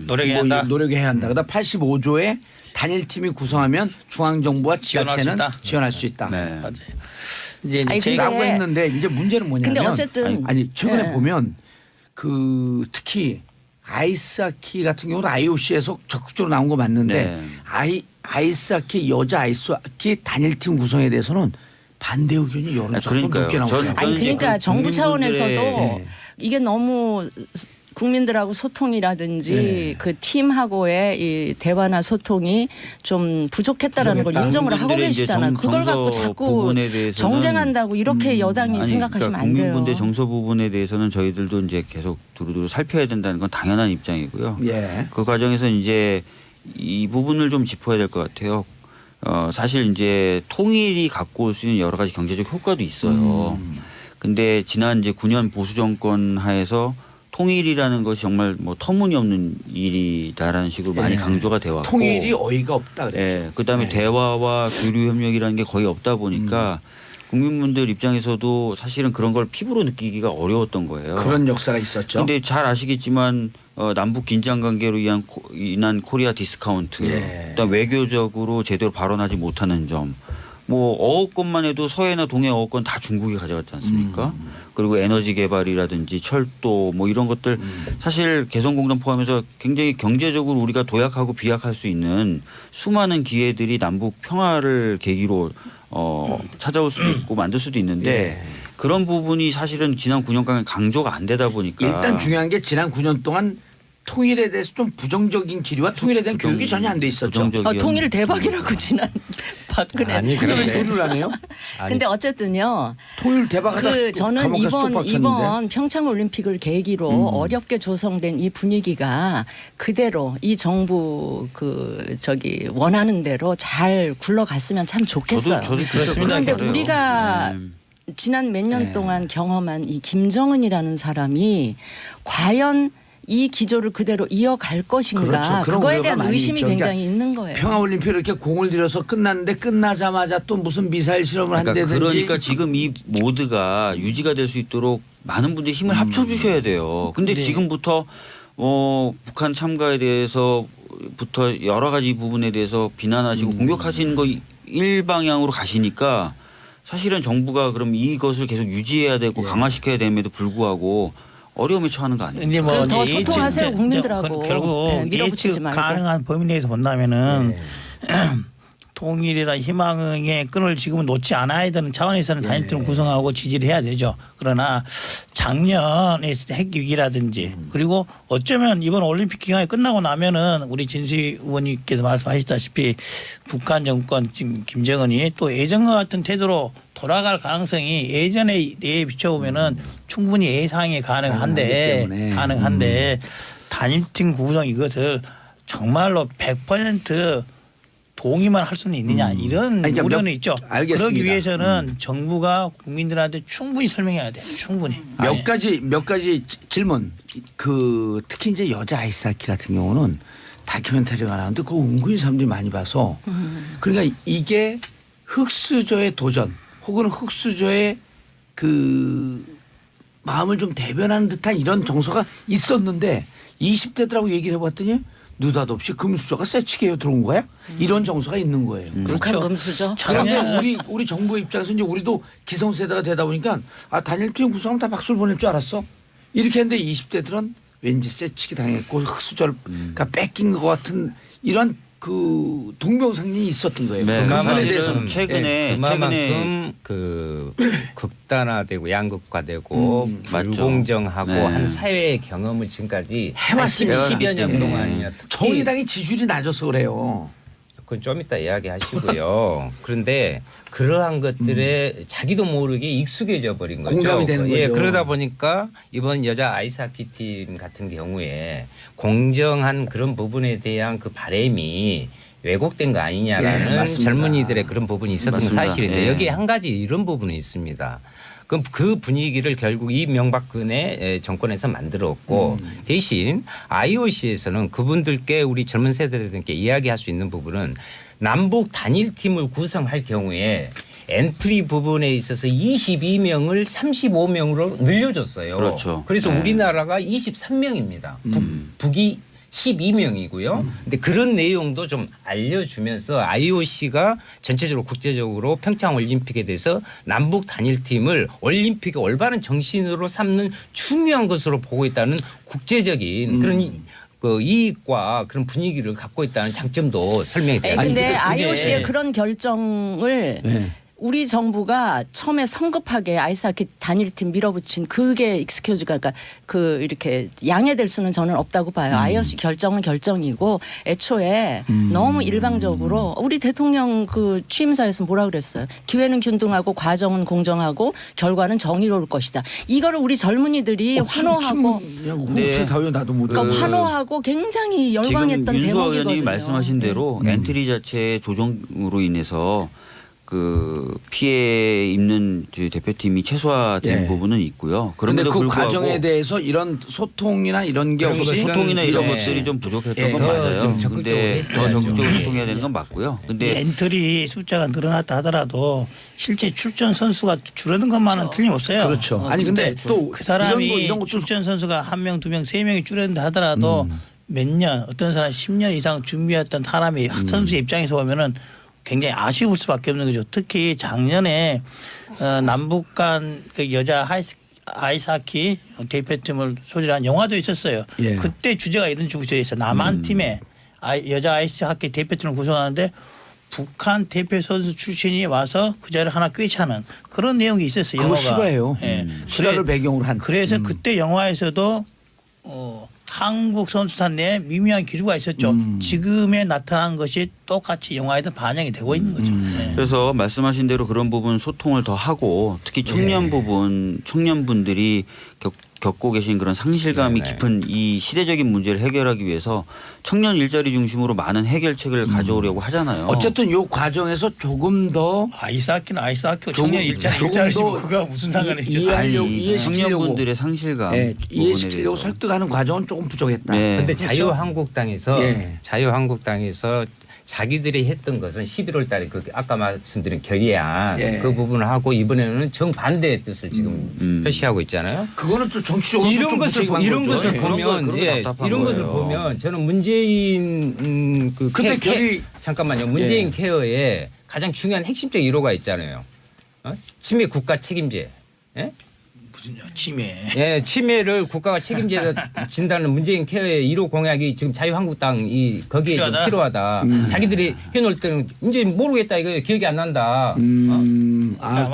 노력해야 한다. 노력해야 한다. 그다음 85조에 단일팀이 구성하면 중앙 정부와 지원할 수 지자체는 있다. 지원할 수 있다. 네. 맞아요. 이제 아니, 제가 라고 했는데 이제 문제는 뭐냐면 근데 어쨌든 아니 최근에 네. 보면 그 특히 아이스하키 같은 경우도 IOC에서 적극적으로 나온 거 맞는데 네. 아이스하키 여자 아이스하키 단일팀 구성에 대해서는 반대 의견이 여론조사 그러니까요. 높게 나오더라고요. 아니 이제 그러니까 그 정부 국민분들의- 차원에서도 네. 이게 너무 국민들하고 소통이라든지 네. 그 팀하고의 이 대화나 소통이 좀 부족했다라는 걸 부족했다. 인정을 하고 국민분들의 이제 계시잖아요. 그걸 갖고 정서 자꾸 부분에 대해서는 정쟁한다고 이렇게 여당이 아니, 생각하시면 그러니까 안 돼요. 국민분들 정서 부분에 대해서는 저희들도 이제 계속 두루두루 살펴야 된다는 건 당연한 입장이고요. 예. 그 과정에서 이제 이 부분을 좀 짚어야 될 것 같아요. 사실 이제 통일이 갖고 올 수 있는 여러 가지 경제적 효과도 있어요. 근데 지난 이제 9년 보수 정권 하에서 통일이라는 것이 정말 뭐 터무니없는 일이다라는 식으로 많이 예. 강조가 되어 왔고 통일이 어이가 없다 그랬죠. 예, 그다음에 네. 대화와 교류 협력이라는 게 거의 없다 보니까 국민분들 입장에서도 사실은 그런 걸 피부로 느끼기가 어려웠던 거예요. 그런 역사가 있었죠. 근데 잘 아시겠지만 남북 긴장 관계로 인한 코리아 디스카운트, 예. 그다음 외교적으로 제대로 발언하지 못하는 점, 뭐 어업권만 해도 서해나 동해 어업권 다 중국이 가져갔지 않습니까? 그리고 에너지 개발이라든지 철도 뭐 이런 것들 사실 개성공단 포함해서 굉장히 경제적으로 우리가 도약하고 비약할 수 있는 수많은 기회들이 남북 평화를 계기로 찾아올 수도 있고 만들 수도 있는데 네. 그런 부분이 사실은 지난 9년간 강조가 안 되다 보니까 일단 중요한 게 지난 9년 동안 통일에 대해서 좀 부정적인 기류와 통일에 대한 교육이 전혀 안 돼 있었죠. 부정적인 통일 대박이라고 지난 박근혜. 아니, 근데 왜 그런데 교류를 안 해요? 근데 어쨌든요. 통일 대박하다. 그 저는 감옥 가서 쪽 박혔는데. 이번 평창 올림픽을 계기로 어렵게 조성된 이 분위기가 그대로 이 정부 원하는 대로 잘 굴러갔으면 참 좋겠어요. 저도 그렇습니다. 그런데 그래요. 우리가 네. 지난 몇 년 네. 동안 경험한 이 김정은이라는 사람이 과연 이 기조를 그대로 이어갈 것인가 그렇죠. 그런 그거에 우려가 대한 많이 의심이 있죠. 굉장히 그러니까 있는 거예요. 평화올림픽 이렇게 공을 들여서 끝났는데 끝나자마자 또 무슨 미사일 실험을 한다든지. 그러니까 지금 이 모드가 유지가 될 수 있도록 많은 분들이 힘을 합쳐 주셔야 돼요. 근데 네. 지금부터 북한 참가에 대해서부터 여러 가지 부분에 대해서 비난하시고 공격하시는 거 일방향으로 가시니까 사실은 정부가 그럼 이것을 계속 유지해야 되고 강화시켜야 됨에도 불구하고 어려움에 처하는 거 아니에요? 근데 뭐 그럼 더 이제 소통하세요, 예측- 국민들하고. 결국 네, 밀어붙이지 예측 말고. 가능한 범위 내에서 본다면은 통일이나 희망의 끈을 지금은 놓지 않아야 되는 차원에서는 단일팀을 구성하고 지지를 해야 되죠. 그러나 작년에 핵 위기라든지 그리고 어쩌면 이번 올림픽 기간이 끝나고 나면은 우리 진시 의원님께서 말씀하셨다시피 북한 정권 지금 김정은이 또 예전과 같은 태도로 돌아갈 가능성이 예전에 비춰보면은 충분히 예상이 가능한데 단일팀 구성 이것을 정말로 100% 동의만 할 수는 있느냐 이런 아니, 그러니까 우려는 있죠. 알겠습니다. 그러기 위해서는 정부가 국민들한테 충분히 설명해야 돼요. 충분히. 몇 가지 질문. 그 특히 이제 여자 아이스하키 같은 경우는 다큐멘터리가 나오는데 그거 은근히 사람들이 많이 봐서 그러니까 이게 흑수저의 도전 혹은 흑수저의 그 마음을 좀 대변하는 듯한 이런 정서가 있었는데 20대들하고 얘기를 해봤더니 느닷없이 금수저가 세치게요 들어온 거야? 이런 정서가 있는 거예요. 북한 금수저. 그런데 우리 정부 입장에서 이제 우리도 기성세대가 되다 보니까 단일팀 구성하면 다 박수를 보낼 줄 알았어. 이렇게 했는데 20대들은 왠지 세치기 당했고 흑수저가 뺏긴 것 같은 이런 그 동병상련이 있었던 거예요. 네, 그 부분에 사실은 대해서는 최근에 그만큼 그 극단화되고 양극화되고 맞죠. 불공정하고 네. 한 사회의 경험을 지금까지 해왔으니까. 10여 년 네. 동안이나 특히 정의당이 지지율이 낮아서 그래요. 그건 좀 이따 이야기하시고요. 그런데 그러한 것들에 자기도 모르게 익숙해져 버린 거죠. 공감이 되는 예, 거죠. 그러다 보니까 이번 여자 아이스하키 팀 같은 경우에 공정한 그런 부분에 대한 그 바람이 왜곡된 거 예, 아니냐라는 맞습니다. 젊은이들의 그런 부분이 있었던 건 맞습니다. 사실인데 예. 여기에 한 가지 이런 부분이 있습니다. 그럼 그 분위기를 결국 이명박근혜 정권에서 만들었고 대신 IOC에서는 그분들께 우리 젊은 세대들께 이야기할 수 있는 부분은 남북 단일팀을 구성할 경우에 엔트리 부분에 있어서 22명을 35명으로 늘려줬어요. 그렇죠. 그래서 네. 우리나라가 23명입니다. 북이 12명이고요. 근데 그런 내용도 좀 알려주면서 IOC가 전체적으로 국제적으로 평창 올림픽에 대해서 남북 단일팀을 올림픽의 올바른 정신으로 삼는 중요한 것으로 보고 있다는 국제적인 그런 그 이익과 그런 분위기를 갖고 있다는 장점도 설명이 돼요. 근데 그게- IOC의 그런 결정을 네. 우리 정부가 처음에 성급하게 아이스하키 단일팀 밀어붙인 그게 익스큐즈가 그러니까 그 이렇게 양해될 수는 저는 없다고 봐요. IOC 결정은 결정이고 애초에 너무 일방적으로 우리 대통령 그 취임사에서 뭐라 그랬어요. 기회는 균등하고 과정은 공정하고 결과는 정의로울 것이다. 이거를 우리 젊은이들이 환호하고 어떻게 다요 나도 못. 그러니까 환호하고 굉장히 열광했던 지금 윤수아 대목이거든요. 의원님이 말씀하신 대로 엔트리 자체의 조정으로 인해서 그 피해 입는 대표팀이 최소화된 예. 부분은 있고요. 그런데 그런데도 그 불구하고 과정에 대해서 이런 소통이나 이런 게 그런 없이 것은 소통이나 이런 예. 것들이 좀 부족했던 예. 건 더 맞아요. 좀 적극적으로 근데 더 했어야죠. 적극적으로 예. 소통해야 되는 건 맞고요. 근데 엔트리 숫자가 늘어났다 하더라도 실제 출전 선수가 줄어든 것만은 틀림없어요. 그렇죠. 아니 근데 또 그 사람이 이런 것도 출전 선수가 1명, 2명, 3명이 줄어든다 하더라도 몇 년 어떤 사람 10년 이상 준비했던 사람이 선수의 입장에서 보면은 굉장히 아쉬울 수밖에 없는 거죠. 특히 작년에 남북 간 그 여자 아이스하키 대표팀을 소재한 영화도 있었어요. 예. 그때 주제가 이런 주제였어요. 남한 팀의 여자 아이스하키 대표팀을 구성하는데 북한 대표 선수 출신이 와서 그 자리를 하나 꿰차는 그런 내용이 있었어요. 그거 영화가. 실화예요. 예. 실화를 배경으로 한. 그래서 그때 영화에서도 한국 선수단 내에 미묘한 기류가 있었죠. 지금에 나타난 것이 똑같이 영화에도 반영이 되고 있는 거죠. 예. 그래서 말씀하신 대로 그런 부분 소통을 더 하고 특히 청년 부분 청년분들이 겪고 계신 그런 상실감이 네네. 깊은 이 시대적인 문제를 해결하기 위해서 청년 일자리 중심으로 많은 해결책을 가져오려고 하잖아요. 어쨌든 요 과정에서 조금 더 아이스하키는 아이스하키고 조금- 청년 일자리 조금 일자리시고 더 그거 무슨 상관이 있죠. 이해하려고 아니, 이해시키려고 청년분들의 상실감 예, 부분에 이해시키려고 대해서. 설득하는 과정은 조금 부족했다. 네. 근데 그렇죠? 자유한국당에서 예. 자유한국당에서 자기들이 했던 것은 11월 달에 그 아까 말씀드린 결의안 예. 그 부분을 하고 이번에는 정반대의 뜻을 지금 표시하고 있잖아요. 그거는 좀 정치적으로 이런 좀 것을 무책임한 이런 거죠. 것을 예. 그런 거 보면 예, 답답한 이런 것을 거예요. 보면 저는 문재인 그 근데 결의- 잠깐만요. 문재인 예. 케어에 가장 중요한 핵심적 1호가 있잖아요. 치매 국가 책임제. 예? 무슨 침해. 예, 치매를 국가가 책임져서 진다는 문재인 케어의 1호 공약이 지금 자유한국당이 거기에 좀 필요하다. 자기들이 해놓을 때는 이제 모르겠다 이거 기억이 안 난다.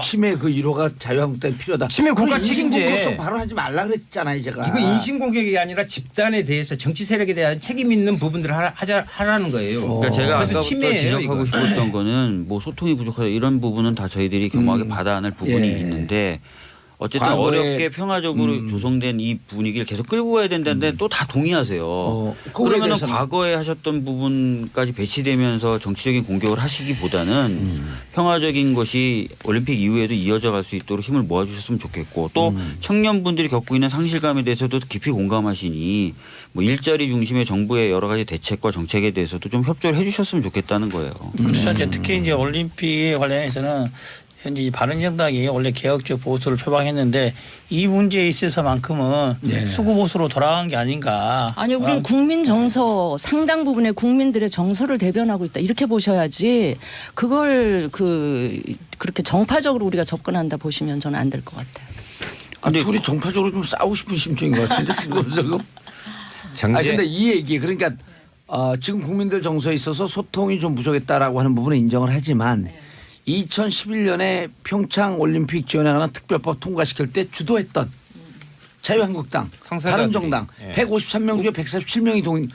치매 그 1호가 자유한국당이 필요하다. 치매 국가 그럼 책임제. 인신공격성 발언하지 말라 그랬잖아요, 제가. 이거 인신공격이 아니라 집단에 대해서 정치 세력에 대한 책임 있는 부분들을 하라는 거예요. 그러니까 제가 그래서 아까부터 치매예요, 지적하고 이거. 싶었던 거는 뭐 소통이 부족하다 이런 부분은 다 저희들이 겸허하게 받아 안을 부분이 예. 있는데 어쨌든 과거에- 어렵게 평화적으로 조성된 이 분위기를 계속 끌고 가야 된다는데 또 다 동의하세요. 그거에 그러면은 대해서는- 과거에 하셨던 부분까지 배치되면서 정치적인 공격을 하시기보다는 평화적인 것이 올림픽 이후에도 이어져 갈 수 있도록 힘을 모아주셨으면 좋겠고 또 청년분들이 겪고 있는 상실감에 대해서도 깊이 공감하시니 뭐 일자리 중심의 정부의 여러 가지 대책과 정책에 대해서도 좀 협조를 해주셨으면 좋겠다는 거예요. 그래서 이제 특히 이제 올림픽에 관련해서는 현재 이 바른정당이 원래 개혁적 보수를 표방했는데 이 문제에 있어서만큼은 네. 수구 보수로 돌아간 게 아닌가. 아니 우리는 국민 정서 상당 부분의 국민들의 정서를 대변하고 있다 이렇게 보셔야지 그걸 그렇게 정파적으로 우리가 접근한다 보시면 저는 안 될 것 같아요. 근데 둘이 정파적으로 좀 싸우고 싶은 심정인 것 같은데 지금. 정제 아니 근데 이 얘기 그러니까 지금 국민들 정서에 있어서 소통이 좀 부족했다라고 하는 부분은 인정을 하지만 2011년에 평창 올림픽 지원에 관한 특별법 통과시킬 때 주도했던 자유한국당, 당사자들이. 바른정당 예. 153명 중에 147명이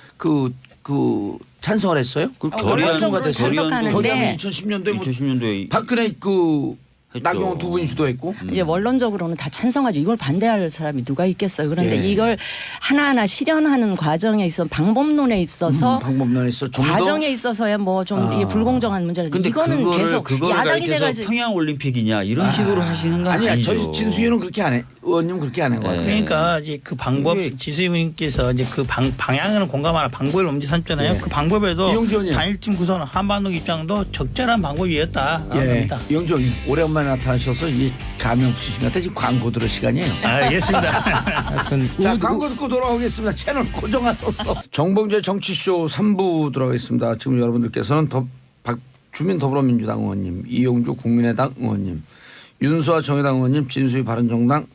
찬성을 했어요. 그 원론적으로 결의안도 찬성하는데 결의안은 2010년도에 2010년도에 박근혜 했죠. 나경원 두 분이 주도했고 이제 원론적으로는 다 찬성하죠. 이걸 반대할 사람이 누가 있겠어요. 그런데 예. 이걸 하나하나 실현하는 과정에 있어 방법론에 있어서 방법론에 있어 좀 더 과정에 있어서야 뭐 좀 이게 불공정한 문제라. 근데 이거는 계속 그거를 야당이 가리켜서 돼가지고 평양 올림픽이냐 이런 식으로 하시는 건 아니야 아니죠. 저희 진수위원은 그렇게 안 해. 의원님 그렇게 안 한 것 같아요. 그러니까 이제 그 방법 이게- 지수님께서 이제 그 방향을 공감하라 방법을 엄지 삼잖아요. 예. 그 방법에도 이용주 의원님. 단일팀 구성 한반도 입장도 적절한 방법이었다. 예, 니다 이영주 오래간만에 나타나셔서 이 감이 없으신 것 같아. 지금 광고 들을 시간이에요. 알겠습니다. 하여튼 자 광고 듣고 돌아오겠습니다. 채널 고정하셨어. 정봉재 정치쇼 3부 들어가겠습니다. 지금 여러분들께서는 박주민 더불어민주당 의원님, 이용주 국민의당 의원님, 윤수아 정의당 의원님, 진수희 바른정당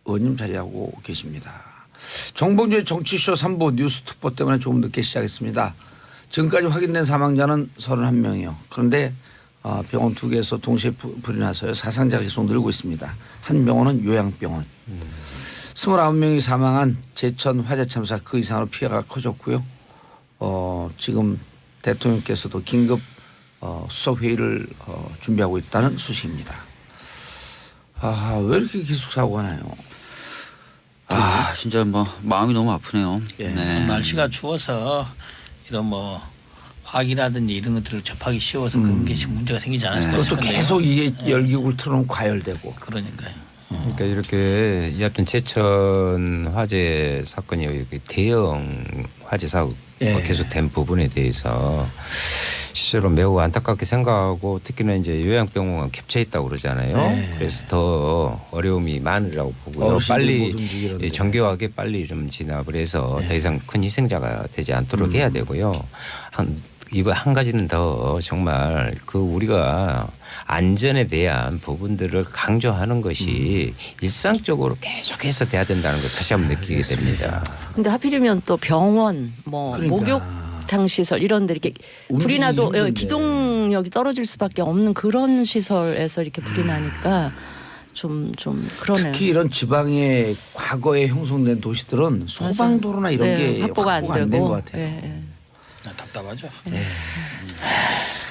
의원님 자리하고 계십니다. 정봉재 정치쇼 3부 뉴스 특보 때문에 조금 늦게 시작했습니다. 지금까지 확인된 사망자는 31명이요. 그런데 병원 2개에서 동시에 불이 나서요. 사상자가 계속 늘고 있습니다. 한 병원은 요양병원. 29명이 사망한 제천 화재 참사 그 이상으로 피해가 커졌고요. 지금 대통령께서도 긴급 수석회의를 준비하고 있다는 소식입니다. 왜 이렇게 계속 사고가 나요? 진짜 뭐 마음이 너무 아프네요. 예. 날씨가 추워서 이런 뭐 화기라든지 이런 것들을 접하기 쉬워서 그런 게 문제가 생기지 않았을까 그리고 또 싶은데요. 계속 이게 열기구를 틀어놓으면 과열되고. 그러니까요. 그러니까 이렇게 하여튼 제천 화재 사건이 이렇게 대형 화재 사고 예. 계속된 부분에 대해서 실제로 매우 안타깝게 생각하고 특히나 이제 요양병원가 겹쳐 있다고 그러잖아요. 네. 그래서 더 어려움이 많으라고 보고요. 어르신들이 빨리 못 움직이는데. 정교하게 빨리 좀 진압을 해서 네. 더 이상 큰 희생자가 되지 않도록 해야 되고요. 이번 한 가지는 더 정말 그 우리가 안전에 대한 부분들을 강조하는 것이 일상적으로 계속해서 돼야 된다는 걸 다시 한번 느끼게 됩니다. 근데 하필이면 또 병원, 뭐 그러니까. 목욕탕 시설 이런 데 이렇게 불이 움직이기 나도 힘든데. 기동력이 떨어질 수밖에 없는 그런 시설에서 이렇게 불이 나니까 좀 그러네요. 특히 이런 지방의 과거에 형성된 도시들은 소방도로나 이런 네, 게 확보가 안 된 되고. 것 같아요. 예, 예. 답답하죠.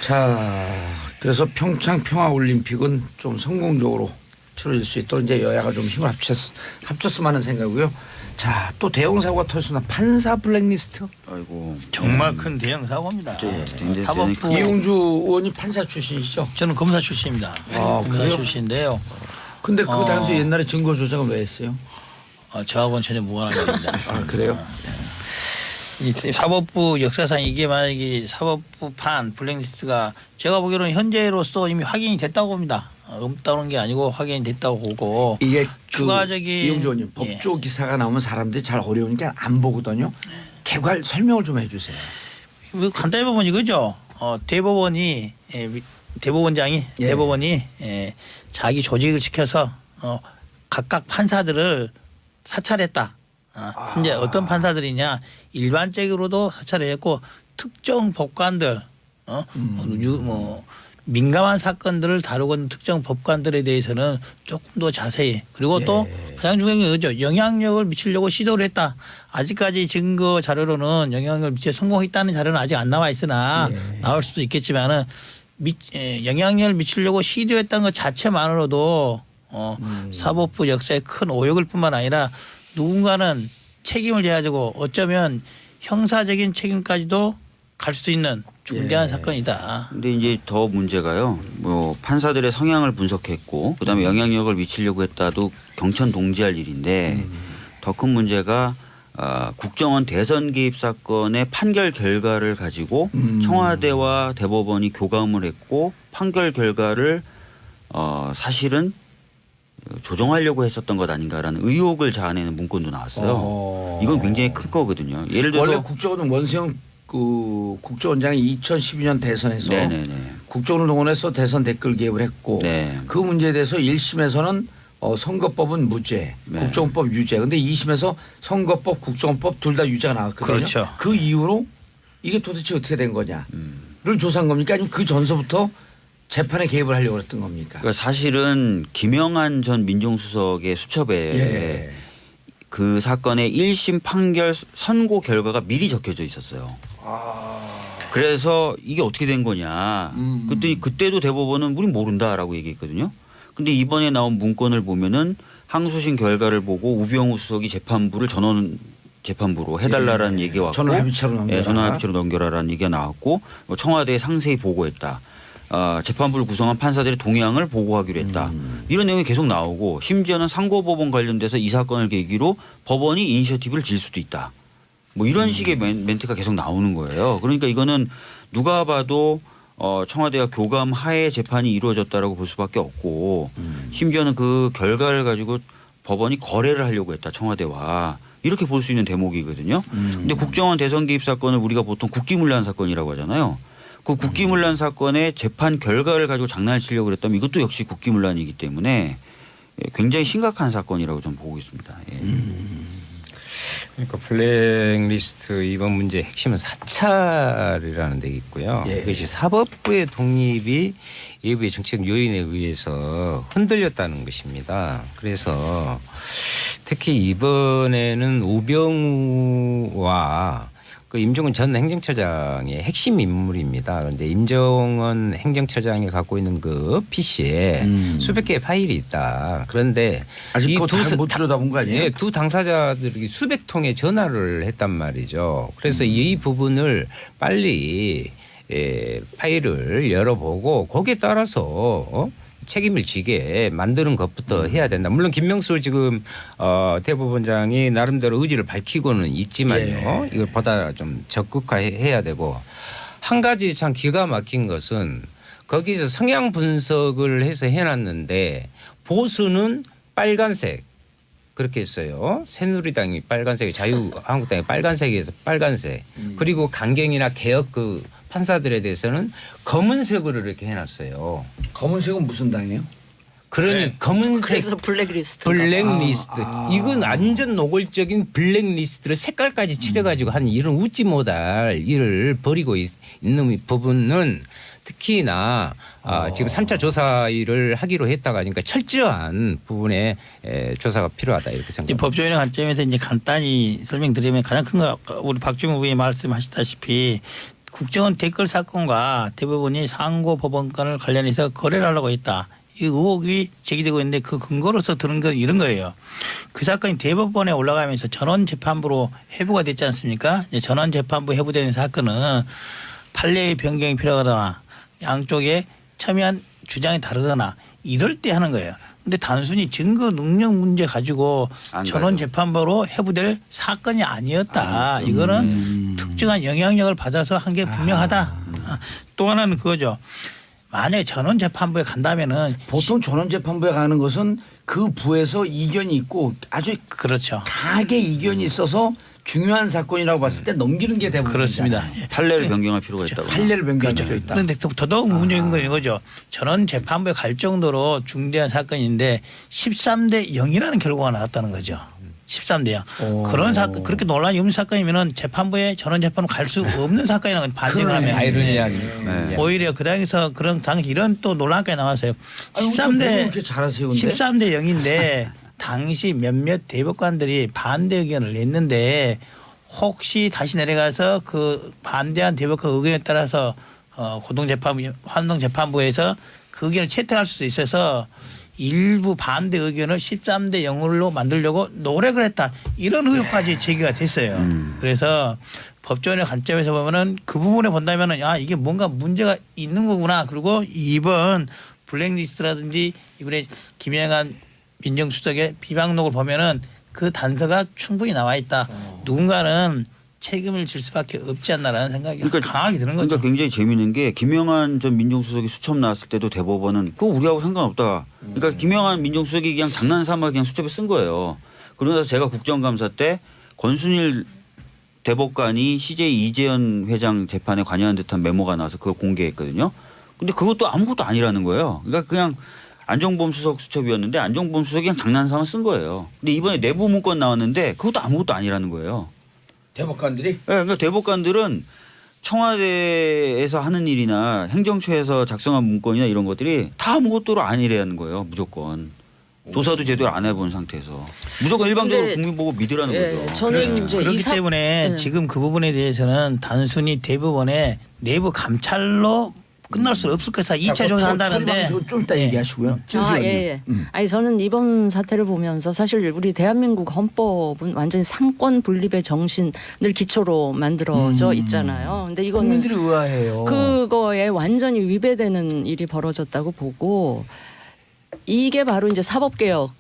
자, 그래서 평창 평화올림픽은 좀 성공적으로 치러질 수 있도록 이제 여야가 좀 힘을 합쳤으면 하는 생각이고요. 자, 또 대형 사고가 터졌습니다. 판사 블랙리스트. 아이고 정말 큰 대형 사고입니다. 굉장히 사법부 이용주 의원이 판사 출신이시죠? 저는 검사 출신입니다. 검사 그래요? 출신인데요. 근데 그 당시 옛날에 증거 조작은 왜 했어요? 저하고는 전혀 무관한 겁니다. 그래요? 이 사법부 역사상 이게 만약에 사법부판 블랙리스트가 제가 보기로는 현재로서 이미 확인이 됐다고 봅니다. 없다는 게 아니고 확인이 됐다고 보고 이게 추가적인 이용주 의원님 법조 기사가 나오면 사람들이 잘 어려우니까 안 보거든요. 개괄 설명을 좀 해주세요. 뭐 간단히 보면 이거죠. 대법원이 대법원장이 예. 대법원이 자기 조직을 시켜서 각각 판사들을 사찰했다. 현재 어떤 판사들이냐 일반적으로도 사찰했고 특정 법관들 뭐 민감한 사건들을 다루고 있는 특정 법관들에 대해서는 조금 더 자세히 그리고 또 가장 중요한 게 그죠. 영향력을 미치려고 시도를 했다. 아직까지 증거 자료로는 영향력을 미쳐 성공했다는 자료는 아직 안 나와 있으나 나올 수도 있겠지만은 영향력을 미치려고 시도했다는 것 자체만으로도 사법부 역사에 큰 오역일 뿐만 아니라 누군가는 책임을 져야 되고 어쩌면 형사적인 책임까지도 갈 수 있는 중대한 사건이다. 근데 이제 더 문제가요. 뭐 판사들의 성향을 분석했고 그다음에 영향력을 미치려고 했다도 경천 동지할 일인데 더 큰 문제가 국정원 대선 개입 사건의 판결 결과를 가지고 청와대와 대법원이 교감을 했고 판결 결과를 사실은 조정하려고 했었던 것 아닌가라는 의혹을 자아내는 문건도 나왔어요. 이건 굉장히 큰 거거든요. 예를 들어서 원래 국정원은 원세훈 그 국정원장이 2012년 대선에서 네네네. 국정원을 동원해서 대선 댓글 개입을 했고 네. 그 문제에 대해서 1심에서는 선거법은 무죄, 네. 국정원법 유죄. 근데 2심에서 선거법, 국정원법 둘 다 유죄가 나왔거든요. 그렇죠. 그 이후로 이게 도대체 어떻게 된 거냐를 조사한 겁니까? 아니면 그 전서부터 재판에 개입을 하려고 했던 겁니까? 그러니까 사실은 김영한 전 민정수석의 수첩에 예. 그 사건의 1심 판결 선고 결과가 미리 적혀져 있었어요. 그래서 이게 어떻게 된 거냐. 그때도 대법원은 우린 모른다라고 얘기했거든요. 근데 이번에 나온 문건을 보면은 항소심 결과를 보고 우병우 수석이 재판부를 전원 재판부로 해달라라는 얘기가 왔고 전원합의체로 넘겨라. 전원합의체로 넘겨라라는 얘기가 나왔고 뭐 청와대에 상세히 보고했다. 재판부를 구성한 판사들의 동향을 보고하기로 했다. 이런 내용이 계속 나오고 심지어는 상고법원 관련돼서 이 사건을 계기로 법원이 이니셔티브를 질 수도 있다. 뭐 이런 식의 멘트가 계속 나오는 거예요. 그러니까 이거는 누가 봐도 청와대와 교감 하에 재판이 이루어졌다라고 볼 수밖에 없고 심지어는 그 결과를 가지고 법원이 거래를 하려고 했다. 청와대와. 이렇게 볼 수 있는 대목이거든요. 근데 국정원 대선 개입 사건을 우리가 보통 국기문란 사건이라고 하잖아요. 그 국기문란 사건의 재판 결과를 가지고 장난을 치려고 그랬다면 이것도 역시 국기문란이기 때문에 굉장히 심각한 사건이라고 저는 보고 있습니다. 예. 그러니까 블랙리스트 이번 문제의 핵심은 사찰이라는 데 있고요. 예. 그것이 사법부의 독립이 일부의 정치적 요인에 의해서 흔들렸다는 것입니다. 그래서 특히 이번에는 우병우와 그 임종원 전 행정처장의 핵심 인물입니다. 그런데 임종원 행정처장이 갖고 있는 그 PC에 수백 개의 파일이 있다. 그런데 아직 이 그거 못 들여다본 거 아니에요? 예, 두 당사자들이 수백 통의 전화를 했단 말이죠. 그래서 이 부분을 빨리 파일을 열어보고 거기에 따라서 책임을 지게 만드는 것부터 해야 된다. 물론 김명수 지금 대법원장이 나름대로 의지를 밝히고는 있지만요. 이걸 보다 좀 적극화해야 되고 한 가지 참 기가 막힌 것은 거기서 성향 분석을 해서 해놨는데 보수는 빨간색 그렇게 했어요. 새누리당이 빨간색, 자유한국당이 빨간색에서 빨간색 그리고 강경이나 개혁 그 판사들에 대해서는 검은색으로 이렇게 해놨어요. 검은색은 무슨 당이에요? 그러니 검은색 그래서 블랙리스트. 블랙리스트. 이건 완전 노골적인 블랙리스트를 색깔까지 칠해가지고 한 이런 웃지 못할 일을 벌이고 있는 부분은 특히나 지금 3차 조사 일을 하기로 했다가 그러니까 철저한 부분에 조사가 필요하다 이렇게 생각합니다. 법조인의 관점에서 이제 간단히 설명드리면 가장 큰 거 우리 박주무 의원이 말씀하셨다시피 국정원 댓글 사건과 대법원이 상고법원간을 관련해서 거래를 하려고 했다. 이 의혹이 제기되고 있는데 그 근거로서 들은 건 이런 거예요. 그 사건이 대법원에 올라가면서 전원재판부로 회부가 됐지 않습니까? 전원재판부 회부되는 사건은 판례의 변경이 필요하거나 양쪽에 첨예한 주장이 다르거나 이럴 때 하는 거예요. 근데 단순히 증거 능력 문제 가지고 전원재판부로 회부될 사건이 아니었다. 이거는 특정한 영향력을 받아서 한 게 분명하다. 또 하나는 그거죠. 만약에 전원재판부에 간다면은 보통 전원재판부에 가는 것은 그 부에서 이견이 있고 아주 그렇죠. 강하게 이견이 있어서 중요한 사건이라고 봤을 때 넘기는 게 대부분이잖아요. 그렇습니다. 판례를 변경할 필요가 있다고. 판례를 변경할 필요가 있다. 그런데 더더욱 문제인 건 이거죠. 전원재판부에 갈 정도로 중대한 사건인데 13대 0이라는 결과가 나왔다는 거죠. 13대 0. 그런 사건 그렇게 논란이 없는 사건이면은 재판부에 전원재판으로 갈 수 없는 사건이라는 건 반증을 하면 아이러니한. 오히려 그 당에서 그런 당시 이런 또 논란까지 나왔어요. 13대 0인데 당시 몇몇 대법관들이 반대 의견을 냈는데 혹시 다시 내려가서 그 반대한 대법관 의견에 따라서 고등재판부, 환동재판부에서 그 의견을 채택할 수 있어서 일부 반대 의견을 13대 0으로 만들려고 노력을 했다. 이런 의혹까지 제기가 됐어요. 그래서 법조인의 관점에서 보면은 그 부분에 본다면은 아 이게 뭔가 문제가 있는 거구나. 그리고 이번 블랙리스트라든지 이번에 김영한 민정수석의 비방록을 보면은 그 단서가 충분히 나와 있다. 누군가는 책임을 질 수밖에 없지 않나라는 생각이 강하게 드는 거죠. 그러니까 굉장히 재미있는 게 김영한 전 민정수석이 수첩 나왔을 때도 대법원은 그거 우리하고 상관없다. 그러니까 김영한 민정수석이 그냥 장난삼아 그냥 수첩에 쓴 거예요. 그러고 나서 제가 국정감사 때 권순일 대법관이 CJ 이재현 회장 재판에 관여한 듯한 메모가 나와서 그걸 공개했거든요. 근데 그것도 아무것도 아니라는 거예요. 그러니까 그냥 안종범 수석 수첩이었는데 안종범 수석이 그냥 장난삼아 쓴 거예요. 근데 이번에 내부 문건 나왔는데 그것도 아무것도 아니라는 거예요. 대법관들이? 네, 그러니까 대법관들은 청와대에서 하는 일이나 행정처에서 작성한 문건이나 이런 것들이 다 아무것도 아니라는 거예요. 무조건. 조사도 제대로 안 해본 상태에서. 무조건 일방적으로 근데 국민 보고 믿으라는 거죠. 저는 이제 그렇기 때문에 지금 그 부분에 대해서는 단순히 대법원의 내부 감찰로 끝날 수 없을 것이다. 2차 조사한다는데. 좀 이따 얘기하시고요. 아, 예. 아니 저는 이번 사태를 보면서 사실 우리 대한민국 헌법은 완전히 삼권 분립의 정신을 기초로 만들어져 있잖아요. 근데 이거는 국민들이 의아해요. 그거에 완전히 위배되는 일이 벌어졌다고 보고 이게 바로 이제 사법개혁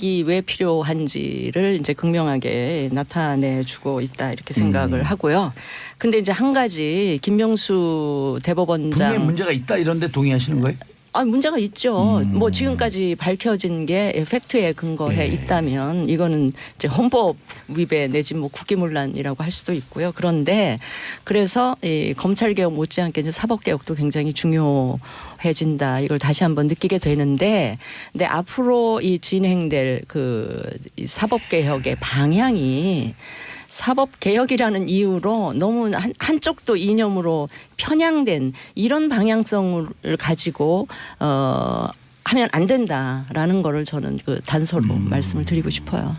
이 왜 필요한지를 이제 극명하게 나타내주고 있다 이렇게 생각을 하고요. 근데 이제 한 가지 김명수 대법원장 분명히 문제가 있다 이런데 동의하시는 거예요? 아 문제가 있죠. 뭐 지금까지 밝혀진 게 팩트에 근거해 있다면 이거는 이제 헌법 위배 내지 뭐 국기문란이라고 할 수도 있고요. 그런데 그래서 이 검찰 개혁 못지않게 이제 사법 개혁도 굉장히 중요해진다. 이걸 다시 한번 느끼게 되는데, 근데 앞으로 이 진행될 그 사법 개혁의 방향이 사법 개혁이라는 이유로 너무 한쪽도 이념으로 편향된 이런 방향성을 가지고 하면 안 된다라는 거를 저는 그 단서로 말씀을 드리고 싶어요.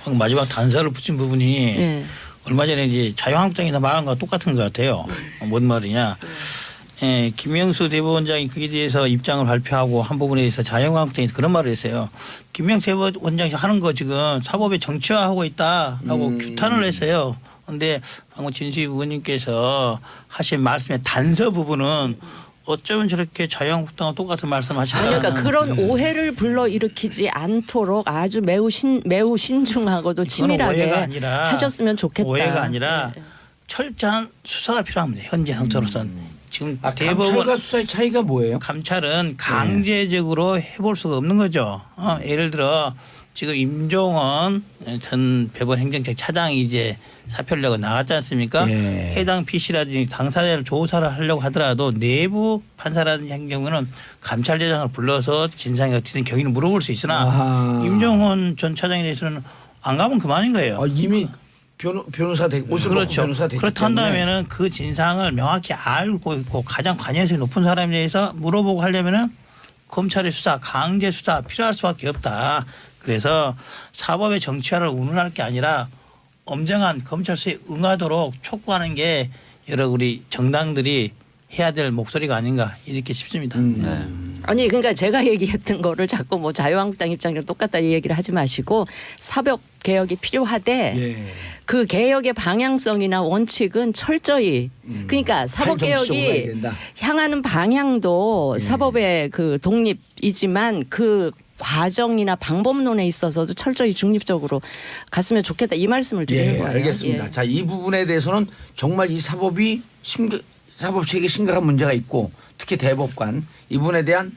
예. 마지막 단서를 붙인 부분이 예. 얼마 전에 이제 자유한국당이 다 말한 거와 똑같은 것 같아요. 뭔 말이냐. 예, 김명수 대법원장이 거기에 대해서 입장을 발표하고 한 부분에 대해서 자유한국당이 그런 말을 했어요. 김명수 대법원장이 하는 거 지금 사법에 정치화하고 있다라고 규탄을 했어요. 그런데 방금 진수희 의원님께서 하신 말씀의 단서 부분은 어쩌면 저렇게 자유한국당과 똑같은 말씀하실까? 그러니까 그런 오해를 불러일으키지 않도록 아주 매우 신중하고도 치밀하게 하셨으면 좋겠다. 오해가 아니라 철저한 수사가 필요합니다. 현재 상태로서는. 지금 감찰과 수사의 차이가 뭐예요? 감찰은 강제적으로 해볼 수가 없는 거죠. 예를 들어 지금 임종원 전 대법원 행정처 차장이 이제 사표를 내고 나갔지 않습니까? 예. 해당 PC라든지 당사자를 조사를 하려고 하더라도 내부 판사라든지 한 경우는 감찰대장을 불러서 진상이 어떻든 경위를 물어볼 수 있으나 임종원 전 차장에 대해서는 안 가면 그만인 거예요. 이미 변호사 되고 그렇죠. 변호사 되기 그렇다 한다면은 그 진상을 명확히 알고 있고 가장 관여성이 높은 사람에 대해서 물어보고 하려면은 검찰의 수사, 강제 수사 필요할 수밖에 없다. 그래서 사법의 정치화를 운운할 게 아니라 엄정한 검찰 수사에 응하도록 촉구하는 게 여러 우리 정당들이 해야 될 목소리가 아닌가 이렇게 싶습니다. 네. 아니 그러니까 제가 얘기했던 거를 자꾸 뭐 자유한국당 입장이랑 똑같다 이 얘기를 하지 마시고 사법 개혁이 필요하되 그 개혁의 방향성이나 원칙은 철저히 그러니까 사법 개혁이 향하는 방향도 사법의 그 독립이지만 그 과정이나 방법론에 있어서도 철저히 중립적으로 갔으면 좋겠다 이 말씀을 드리는 거예요. 알겠습니다. 자, 이 부분에 대해서는 정말 이 사법이 사법 체계에 심각한 문제가 있고 특히 대법관 이 부분에 대한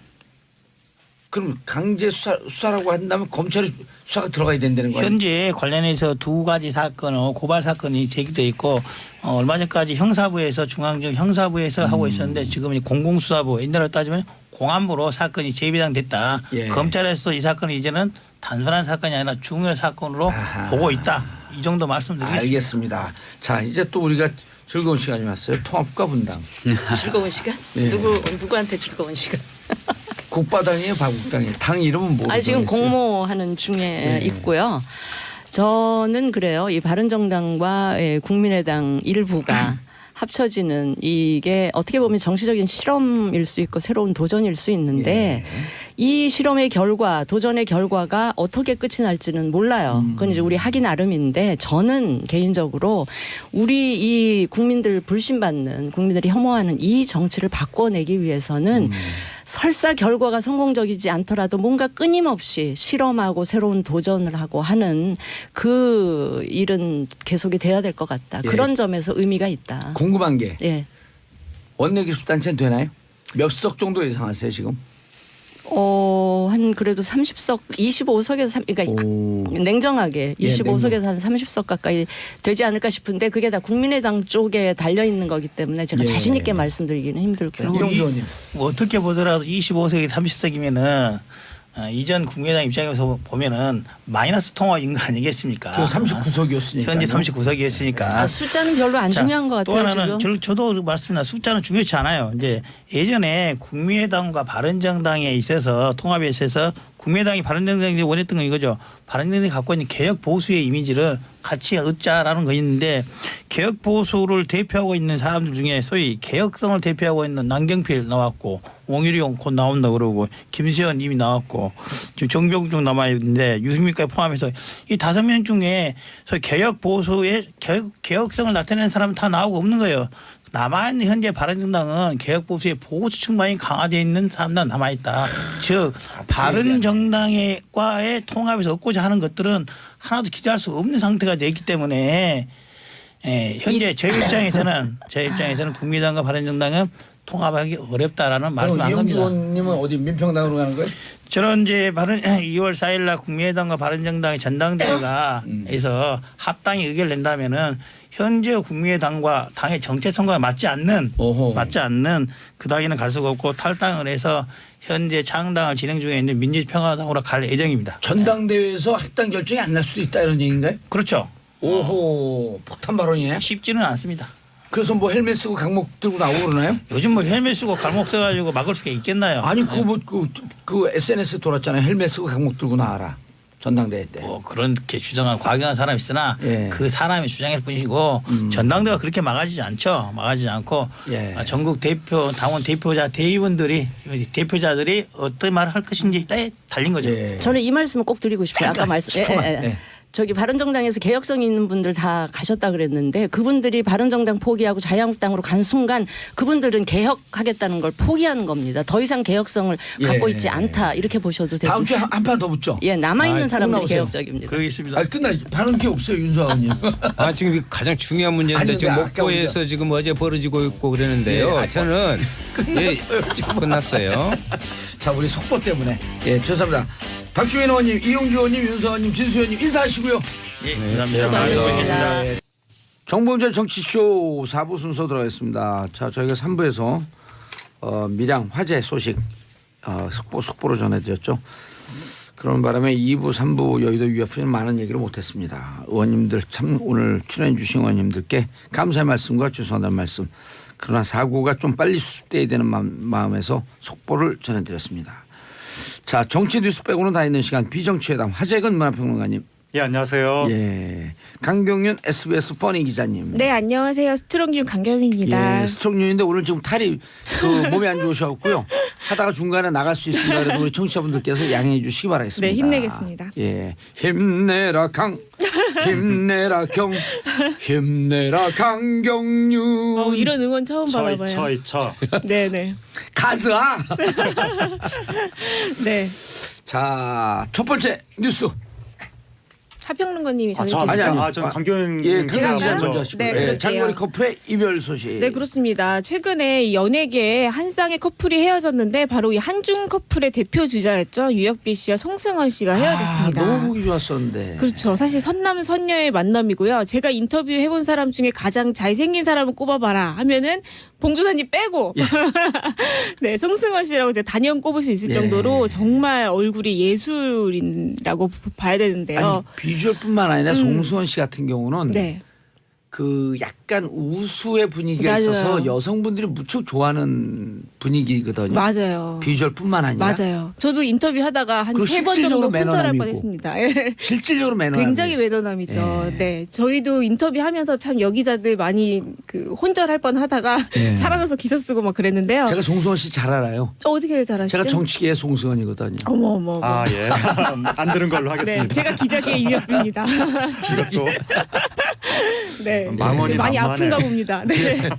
그럼 강제 수사라고 한다면 검찰이 수사가 들어가야 된다는 거예요. 현재 관련해서 두 가지 사건, 고발 사건이 제기돼 있고 얼마 전까지 형사부에서 중앙지검 형사부에서 하고 있었는데 지금은 공공수사부 옛날로 따지면 공안부로 사건이 재배당됐다. 검찰에서도 이 사건이 이제는 단순한 사건이 아니라 중요 사건으로 보고 있다. 이 정도 말씀드리겠습니다. 알겠습니다. 자 이제 또 우리가 즐거운 시간이 왔어요. 통합과 분당. 즐거운 시간? 누구한테 즐거운 시간? 국바당이에요, 박국당이에요. 당 이름은 뭐로 지금 정했어요? 공모하는 중에 있고요. 저는 그래요. 이 바른정당과 국민의당 일부가 합쳐지는 이게 어떻게 보면 정치적인 실험일 수 있고 새로운 도전일 수 있는데 이 실험의 결과, 도전의 결과가 어떻게 끝이 날지는 몰라요. 그건 이제 우리 하기 나름인데 저는 개인적으로 우리 이 국민들 불신받는 국민들이 혐오하는 이 정치를 바꿔내기 위해서는 설사 결과가 성공적이지 않더라도 뭔가 끊임없이 실험하고 새로운 도전을 하고 하는 그 일은 계속이 돼야 될 것 같다. 예. 그런 점에서 의미가 있다. 궁금한 게 예. 원내교섭단체는 되나요? 몇 석 정도 예상하세요 지금? 한 그래도 30석, 25석에서 그러니까 오. 냉정하게 예, 25석에서 한 30석 가까이 되지 않을까 싶은데 그게 다 국민의당 쪽에 달려 있는 거기 때문에 제가 예. 자신 있게 말씀드리기는 힘들고요. 그리고 이용주 의원님. 뭐 어떻게 보더라도 25석이 30석이면은 이전 국민의당 입장에서 보면은 마이너스 통합인 거 아니겠습니까? 그 39석이었으니까. 현재 39석이었으니까. 아, 숫자는 별로 안 중요한 것 또 같아요. 하나는 지금. 저도 말씀드린 숫자는 중요치 않아요. 이제 예전에 국민의당과 바른정당에 있어서 통합에 있어서 국민의당이 바른정당이 원했던 건 이거죠. 바른정당이 갖고 있는 개혁 보수의 이미지를 같이 얻자라는 거 있는데 개혁 보수를 대표하고 있는 사람들 중에 소위 개혁성을 대표하고 있는 남경필 나왔고 원희룡 곧 나온다 그러고 김세현 이미 나왔고 지금 정병중 남아 있는데 유승민까지 포함해서 이 5명 중에 소위 개혁 보수의 개혁성을 나타내는 사람은 다 나오고 없는 거예요. 남아있는 현재 바른정당은 개혁보수의 보수 측만이 강화되어 있는 사람만 남아있다. 즉 바른정당과의 통합에서 얻고자 하는 것들은 하나도 기대할 수 없는 상태가 되어 있기 때문에 현재 제 입장에서는 국민의당과 바른정당은 통합하기 어렵다라는 말씀을 한 이용주 겁니다. 의원님은 어디 민평당으로 가는 거예요? 저는 이제 2월 4일 날 국민의당과 바른정당의 전당대회가 해서 합당이 의결을 낸다면은 현재 국민의당과 당의 정체성과 맞지 않는 그 당에는 갈 수가 없고 탈당을 해서 현재 창당을 진행 중에 있는 민주평화당으로 갈 예정입니다. 전당대회에서 합당 결정이 안 날 수도 있다 이런 얘기인가요? 그렇죠. 오호 폭탄 발언이네. 쉽지는 않습니다. 그래서 뭐 헬멧 쓰고 강목 들고 나오고 그러나요? 요즘 뭐 헬멧 쓰고 갈목 써가지고 막을 수가 있겠나요? 아니 그 SNS 돌았잖아요. 헬멧 쓰고 강목 들고 나와라. 전당대회 때. 뭐 그렇게 주장한 과격한 사람이 있으나 예. 그 사람의 주장일 뿐이고 전당대회가 그렇게 막아지지 않죠. 막아지지 않고 예. 전국 대표 당원 대의원들이 대표자들이 어떤 말을 할 것인지 에 달린 거죠. 예. 저는 이 말씀을 꼭 드리고 싶어요. 아까 말씀. 저기 바른정당에서 개혁성이 있는 분들 다 가셨다 그랬는데 그분들이 바른정당 포기하고 자유한국당으로 간 순간 그분들은 개혁하겠다는 걸 포기하는 겁니다. 더 이상 개혁성을 갖고 있지 않다 이렇게 보셔도 다음 됐습니다. 주에 한 판 더 붙죠. 예, 남아있는 사람들이 나오세요. 개혁적입니다. 그러겠습니다. 끝나 발언 게 없어요 윤수아님. 지금 가장 중요한 문제인데 아니, 지금 근데 목포에서 지금 어제 벌어지고 있고 그러는데요. 예, 저는 끝났어요. 지금. 끝났어요. 자 우리 속보 때문에 죄송합니다. 박주민 의원님, 이용주 의원님, 윤수 의원님, 진수 의원님 인사하시고요. 예, 감사합니다. 수고하셨습니다. 정봉재 정치쇼 4부 순서 들어가겠습니다. 자 저희가 3부에서 밀양 화재 소식 속보로 전해드렸죠. 그런 바람에 2부, 3부 여의도 UFC는 많은 얘기를 못했습니다. 의원님들 참 오늘 출연해 주신 의원님들께 감사의 말씀과 죄송하다는 말씀. 그러나 사고가 좀 빨리 수습돼야 되는 마음에서 속보를 전해드렸습니다. 자 정치 뉴스 빼고는 다 있는 시간 비정치회담 화재근 문화평론가님. 예, 안녕하세요. 예, 강경윤 SBS 퍼니 기자님. 네, 안녕하세요. 스트롱뉴 강경윤입니다. 예, 스트롱뉴인데 오늘 지금 탈이 몸이 안 좋으셨고요. 하다가 중간에 나갈 수 있습니다. 그래도 우리 청취자분들께서 양해해 주시기 바라겠습니다. 네, 힘내겠습니다. 예, 힘내라 힘내라 힘내라 강경윤. 이런 응원 처음 받아봐요. 네네. 가즈아. 네. 자, 첫 번째 뉴스. 차평론가님이 저 전해주시죠. 저는 강경윤 예, 기자 강경 기자 먼저. 먼저 하시고. 네, 예, 그럴게요. 장거리 커플의 이별 소식. 네, 그렇습니다. 최근에 연예계에 한 쌍의 커플이 헤어졌는데 바로 이 한중 커플의 대표 주자였죠. 유혁비 씨와 송승헌 씨가 헤어졌습니다. 너무 보기 좋았었는데. 그렇죠. 사실 선남 선녀의 만남이고요. 제가 인터뷰 해본 사람 중에 가장 잘생긴 사람을 꼽아봐라 하면은 봉도사님 빼고 네, 송승헌 씨라고 이제 단연 꼽을 수 있을 정도로 정말 얼굴이 예술이라고 봐야 되는데요. 아니, 비주얼뿐만 아니라 송승헌 씨 같은 경우는 네. 그 약간 우수의 분위기가 맞아요. 있어서 여성분들이 무척 좋아하는 분위기거든요. 맞아요. 비주얼뿐만 아니라 맞아요. 저도 인터뷰 하다가 한 그리고 3번 실질적으로 정도 혼절할 매너남이고. 뻔했습니다. 예. 실질적으로 매너 굉장히 매너남이죠. 예. 네, 저희도 인터뷰하면서 참 여기자들 많이 그 혼절할 뻔하다가 예. 살아나서 기사 쓰고 막 그랬는데요. 제가 송승헌 씨 잘 알아요. 어떻게 잘하시죠? 제가 정치계의 송승헌이거든요. 어머. 아 예. 안 들은 걸로 네, 하겠습니다. 제가 기자계의 유혁빈입니다. 기적도 네, 망언이 좀 많이 만만해. 아픈가 봅니다. 네.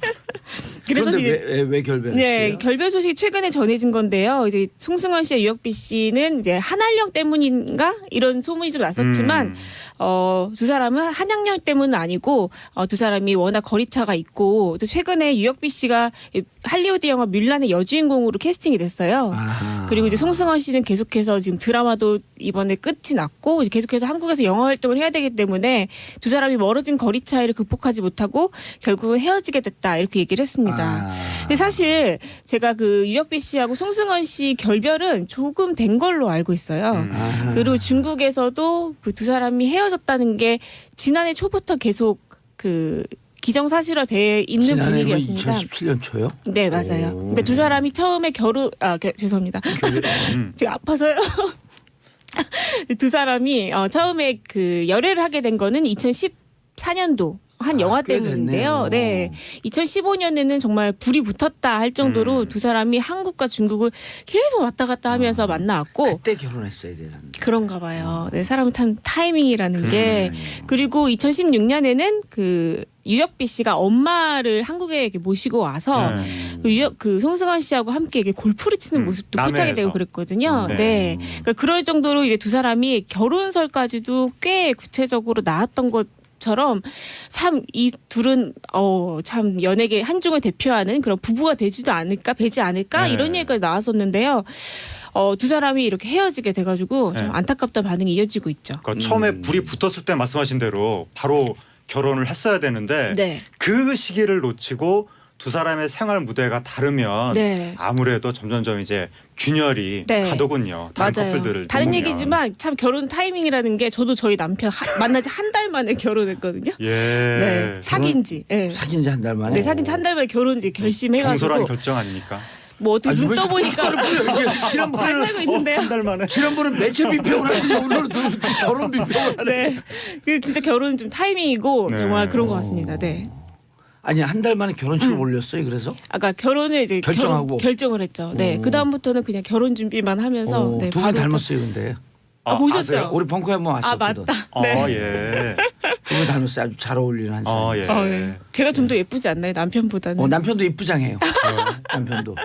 그래서 그런데 이게 왜 결별했어요? 네, 결별 소식이 최근에 전해진 건데요. 이제 송승헌 씨와 유혁빈 씨는 이제 한알령 때문인가 이런 소문이 좀 났었지만 두 사람은 한양령 때문은 아니고 두 사람이 워낙 거리차가 있고 또 최근에 유혁빈 씨가 할리우드 영화 뮬란의 여주인공으로 캐스팅이 됐어요. 아하. 그리고 이제 송승헌 씨는 계속해서 지금 드라마도 이번에 끝이 났고 이제 계속해서 한국에서 영화 활동을 해야 되기 때문에 두 사람이 멀어진 거리 차이를 극복하지 못하고 결국은 헤어지게 됐다 이렇게 얘기를 했습니다. 근데 사실 제가 그 유혁빈 씨하고 송승헌 씨 결별은 조금 된 걸로 알고 있어요. 아하. 그리고 중국에서도 그 두 사람이 헤어졌다는 게 지난해 초부터 계속 그 기정사실화돼 있는 지난해 분위기였습니다. 2017년 초요? 네, 맞아요. 그러니까 두 사람이 처음에 죄송합니다. 제가 아파서요. 두 사람이 처음에 그 열애를 하게 된 거는 2014년도 한 영화 꽤 때문인데요. 됐네요. 네. 2015년에는 정말 불이 붙었다 할 정도로 두 사람이 한국과 중국을 계속 왔다 갔다 하면서 만나왔고 그때 결혼했어야 되는데. 그런가 봐요. 네, 사람은 참 타이밍이라는 게. 그리고 2016년에는 그 유혁빈 씨가 엄마를 한국에 이렇게 모시고 와서 그 송승헌 씨하고 함께 이렇게 골프를 치는 모습도 포착이 남해에서. 되고 그랬거든요. 네. 네. 그러니까 그럴 정도로 이제 두 사람이 결혼설까지도 꽤 구체적으로 나왔던 것처럼 참 이 둘은 참 연예계 한중을 대표하는 그런 부부가 되지도 않을까 되지 않을까 네. 이런 얘기가 나왔었는데요. 두 사람이 이렇게 헤어지게 돼가지고 좀 네. 안타깝다는 반응이 이어지고 있죠. 그러니까 처음에 불이 붙었을 때 말씀하신 대로 바로 결혼을 했어야 되는데 네. 그 시기를 놓치고 두 사람의 생활 무대가 다르면 네. 아무래도 점점점 이제 균열이 네. 가더군요. 다른 맞아요. 커플들을 다른 보면. 얘기지만 참 결혼 타이밍이라는 게 저도 저희 남편 만난 지 한 달 만에 결혼했거든요. 예. 네. 사귄 지. 네. 사귄 지 한 달 만에. 네, 사귄 지 한 달 만에 결혼 이제 결심해가지고 경솔한 결정 아닙니까? 뭐 어떻게 눈 왜 떠보니까 이게 잘 살고 있는데요. 한 달 만에. 지난번에 매체 비평을 하더니 오늘은 결혼 비평을 하네. 네. 그 진짜 결혼은 좀 타이밍이고 네. 정말 그런 것 같습니다. 네. 아니 한 달 만에 결혼식을 올렸어요. 그래서 아까 결혼을 이제 결정하고. 결정을 했죠. 네. 오. 그 다음부터는 그냥 결혼 준비만 하면서 네, 두 분 바로 닮았어요, 근데. 보셨죠? 아세요? 우리 벙커에 한번 아 왔었거든. 맞다. 네. 예. 두 분 닮았어요. 아주 잘 어울리는 한 사람. 예. 네. 제가 좀 더 예쁘지 않나요? 남편보다는. 남편도 이쁘장해요. 남편도.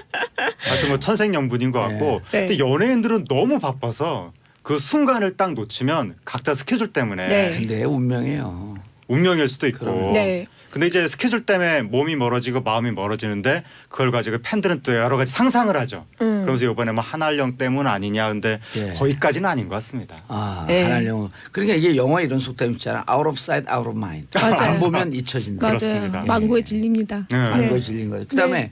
하여튼 뭐 천생연분인 것 같고 네. 근데 연예인들은 너무 바빠서 그 순간을 딱 놓치면 각자 스케줄 때문에 네. 근데 운명이에요. 운명일 수도 있고 그럼요. 네. 근데 이제 스케줄 때문에 몸이 멀어지고 마음이 멀어지는데 그걸 가지고 팬들은 또 여러 가지 상상을 하죠. 그러면서 이번에 뭐 한알령 때문 아니냐 근데 예. 거기까지는 아닌 것 같습니다. 네. 네. 한알 영어. 그러니까 이게 영화 이런 속담 있잖아. Out of sight, out of mind. 맞아요. 안 보면 잊혀진다. 맞아요. 그렇습니다. 망고에 질립니다. 네. 안 거에 질린 거죠. 그다음에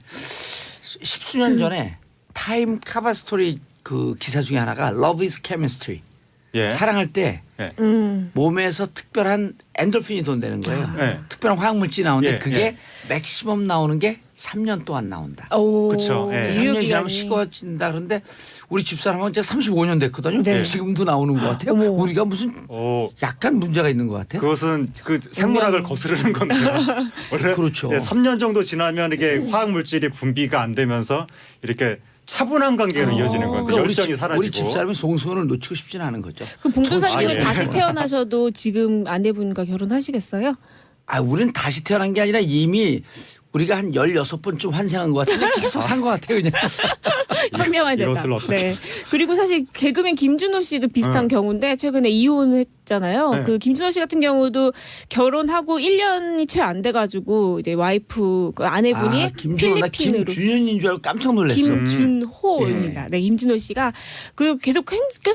십수년 전에 타임 카바 스토리 그 기사 중에 하나가 Love is chemistry. 예. 사랑할 때 몸에서 특별한 엔돌핀이 돈다는 거예요. 네. 특별한 화학물질이 나오는데 예, 그게 예. 맥시멈 나오는 게 3년 동안 나온다. 오. 그쵸. 예. 3년이 지나면 유효기간이. 식어진다. 그런데 우리 집사람은 이제 35년 됐거든요. 네. 지금도 나오는 것 같아요. 어머. 우리가 무슨 약간 문제가 있는 것 같아요. 그것은 그 생물학을 거스르는 건데요. 원래 그렇죠. 3년 정도 지나면 이게 화학 물질이 분비가 안 되면서 이렇게 차분한 관계로 이어지는 건데 그러니까 열정이 사라지고. 우리 집사람이 송승헌을 놓치고 싶지는 않은 거죠. 그럼 봉조사님은 아, 예. 다시 태어나셔도 지금 아내분과 결혼하시겠어요? 우리는 다시 태어난 게 아니라 이미 우리가 한 16번쯤 환생한 것 같은데 계속 산 것 같아요. 그냥. 현명한 대답. 이것을 어떻게. 네. 그리고 사실 개그맨 김준호 씨도 비슷한 경우인데 최근에 이혼했잖아요. 네. 그 김준호 씨 같은 경우도 결혼하고 1년이 채 안 돼가지고 이제 와이프 그 아내분이 김준호 나 필리핀으로. 김준현인 줄 알고 깜짝 놀랐어. 김준호입니다. 네, 김준호 씨가 그리고 계속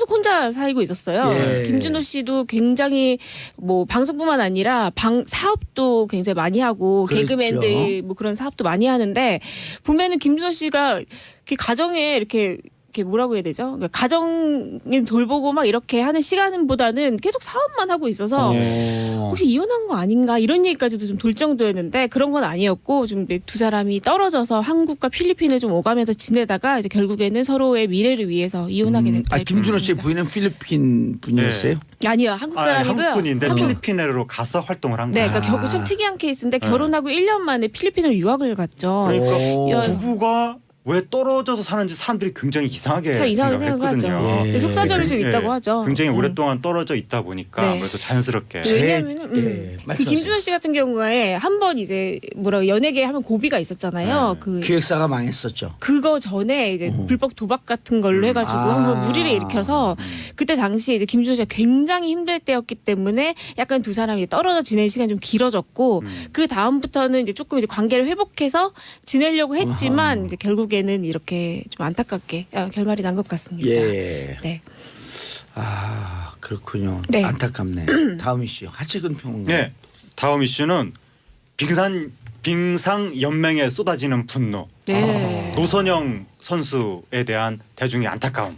혼자 살고 있었어요. 예. 김준호 씨도 굉장히 뭐 방송뿐만 아니라 사업도 굉장히 많이 하고 그렇죠. 개그맨들 뭐 그런 사업도 많이 하는데 보면은 김준호 씨가 이렇게 가정에 이렇게 이렇게 뭐라고 해야 되죠? 그러니까 가정을 돌보고 막 이렇게 하는 시간보다는 계속 사업만 하고 있어서 혹시 이혼한 거 아닌가 이런 얘기까지도 좀 돌 정도였는데 그런 건 아니었고 좀 두 사람이 떨어져서 한국과 필리핀을 좀 오가면서 지내다가 이제 결국에는 서로의 미래를 위해서 이혼하게 됐다. 김준호 씨 부인은 필리핀 분이었어요? 아니요, 한국 사람이고요. 한국 분인데 필리핀으로 가서 활동을 한 네, 거예요. 그러니까 결국 참 특이한 케이스인데 결혼하고 1년 만에 필리핀으로 유학을 갔죠. 그러니까 부부가 왜 떨어져서 사는지 사람들이 굉장히 이상하게 참 이상하게 생각했거든요. 생각하죠. 네, 속사정이 좀 있다고 하죠. 굉장히 오랫동안 떨어져 있다 보니까 네. 아무래도 자연스럽게. 왜냐하면 그 말씀하세요. 김준호 씨 같은 경우에 한 번 이제 연예계에 한번 고비가 있었잖아요. 네. 그 기획사가 망했었죠. 그거 전에 이제 불법 도박 같은 걸로 해가지고 한번 무리를 일으켜서 그때 당시에 이제 김준호 씨가 굉장히 힘들 때였기 때문에 약간 두 사람이 떨어져 지낸 시간이 좀 길어졌고 그 다음부터는 이제 조금 이제 관계를 회복해서 지내려고 했지만 이제 결국에는 이렇게 좀 안타깝게 결말이 난 것 같습니다. 예. 네. 아 그렇군요. 네. 안타깝네. 다음 이슈 하채근 평론가. 네. 다음 이슈는 빙상 연맹에 쏟아지는 분노. 네. 노선영 선수에 대한 대중의 안타까움.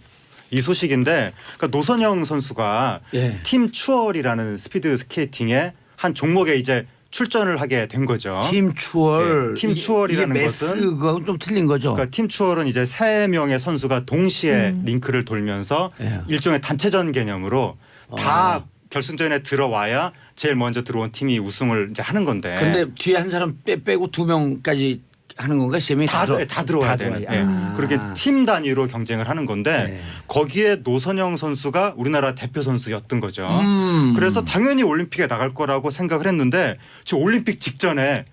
이 소식인데 그러니까 노선영 선수가 예. 팀 추월이라는 스피드 스케이팅의 한 종목에 이제 출전을 하게 된 거죠. 팀 추월. 네, 팀 추월이라는 이게 것은 매스하고는 좀 틀린 거죠. 그러니까 팀 추월은 이제 3명의 선수가 동시에 링크를 돌면서 예. 일종의 단체전 개념으로 다 결승전에 들어와야 제일 먼저 들어온 팀이 우승을 이제 하는 건데. 근데 뒤에 한 사람 빼고 2명까지 하는 건가? 3명이 다 들어와야 되는. 예. 그렇게 팀 단위로 경쟁을 하는 건데 네. 거기에 노선영 선수가 우리나라 대표 선수였던 거죠. 음. 그래서 당연히 올림픽에 나갈 거라고 생각을 했는데 지금 올림픽 직전에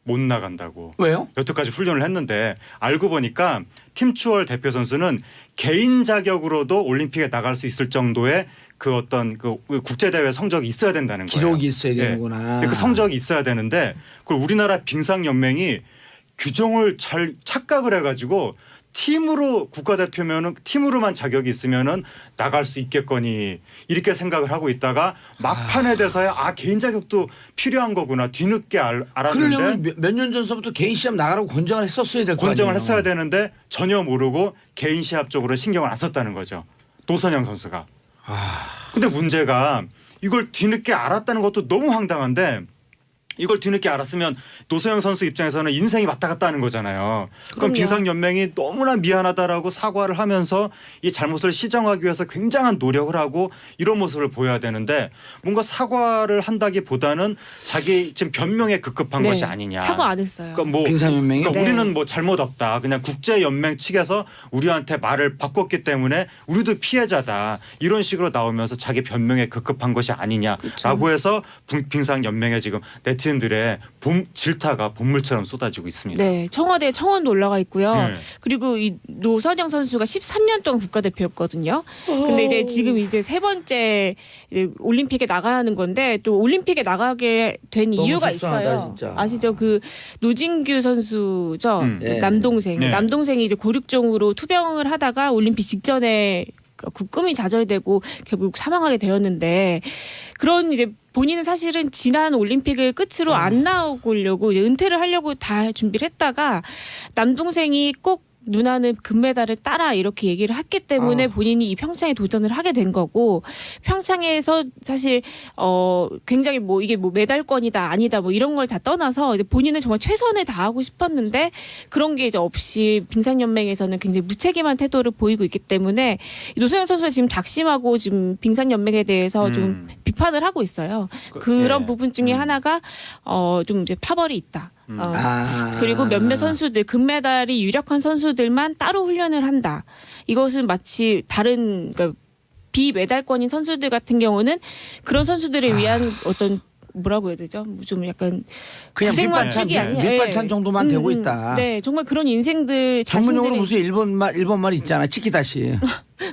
못 나간다고. 왜요? 여태까지 훈련을 했는데 알고 보니까 팀 추월 대표 선수는 개인 자격으로도 올림픽에 나갈 수 있을 정도의 그 어떤 그 국제 대회 성적이 있어야 된다는 거예요. 기록이 있어야 되는구나. 그 성적이 있어야 되는데 그걸 우리나라 빙상 연맹이 규정을 잘 착각을 해가지고 팀으로 국가대표면은 팀으로만 자격이 있으면은 나갈 수 있겠거니 이렇게 생각을 하고 있다가 막판에 돼서야 개인 자격도 필요한 거구나 뒤늦게 알았는데 그러려면 몇 년 전서부터 개인 시합 나가라고 권장을 했었어야 될 거 아니에요. 권장을 했어야 되는데 전혀 모르고 개인 시합 쪽으로 신경을 안 썼다는 거죠. 노선영 선수가. 근데 문제가 이걸 뒤늦게 알았다는 것도 너무 황당한데 이걸 뒤늦게 알았으면 노선영 선수 입장에서는 인생이 왔다 갔다 하는 거잖아요. 그럼 빙상연맹이 너무나 미안하다라고 사과를 하면서 이 잘못을 시정하기 위해서 굉장한 노력을 하고 이런 모습을 보여야 되는데 뭔가 사과를 한다기보다는 자기 지금 변명에 급급한 네. 것이 아니냐. 사과 안 했어요. 그러니까 뭐 빙상연맹이? 그러니까 네. 우리는 뭐 잘못 없다. 그냥 국제연맹 측에서 우리한테 말을 바꿨기 때문에 우리도 피해자다. 이런 식으로 나오면서 자기 변명에 급급한 것이 아니냐라고 해서 빙상연맹에 지금 네티즌들의 질타가 본물처럼 쏟아지고 있습니다. 네, 청와대 청원도 올라가 있고요. 네. 그리고 이 노선영 선수가 13년 동안 국가대표였거든요. 근데 이제 지금 이제 세 번째 이제 올림픽에 나가는 건데 또 올림픽에 나가게 된 너무 이유가 속상하다, 있어요. 진짜. 아시죠? 그 노진규 선수죠. 네. 남동생. 네. 남동생이 이제 고륙종으로 투병을 하다가 올림픽 직전에 꿈이 좌절되고 결국 사망하게 되었는데 그런 이제 본인은 사실은 지난 올림픽을 끝으로 안 나오려고 이제 은퇴를 하려고 다 준비를 했다가 남동생이 꼭 누나는 금메달을 따라 이렇게 얘기를 했기 때문에 본인이 이 평창에 도전을 하게 된 거고 평창에서 사실 굉장히 뭐 이게 뭐 메달권이다 아니다 뭐 이런 걸 다 떠나서 이제 본인은 정말 최선을 다하고 싶었는데 그런 게 이제 없이 빙상연맹에서는 굉장히 무책임한 태도를 보이고 있기 때문에 노선영 선수가 지금 작심하고 지금 빙상연맹에 대해서 좀 비판을 하고 있어요. 그런 부분 중에 하나가 좀 이제 파벌이 있다. 그리고 몇몇 선수들 금메달이 유력한 선수들만 따로 훈련을 한다. 이것은 마치 다른 그러니까 비메달권인 선수들 같은 경우는 그런 선수들을 위한 어떤 뭐라고 해야 되죠? 좀 약간 그냥 밑반찬, 아니야. 밑반찬 정도만 되고 있다. 네, 정말 그런 인생들 전문용어로 자신들의 무슨 일본말 있잖아. 치키다시.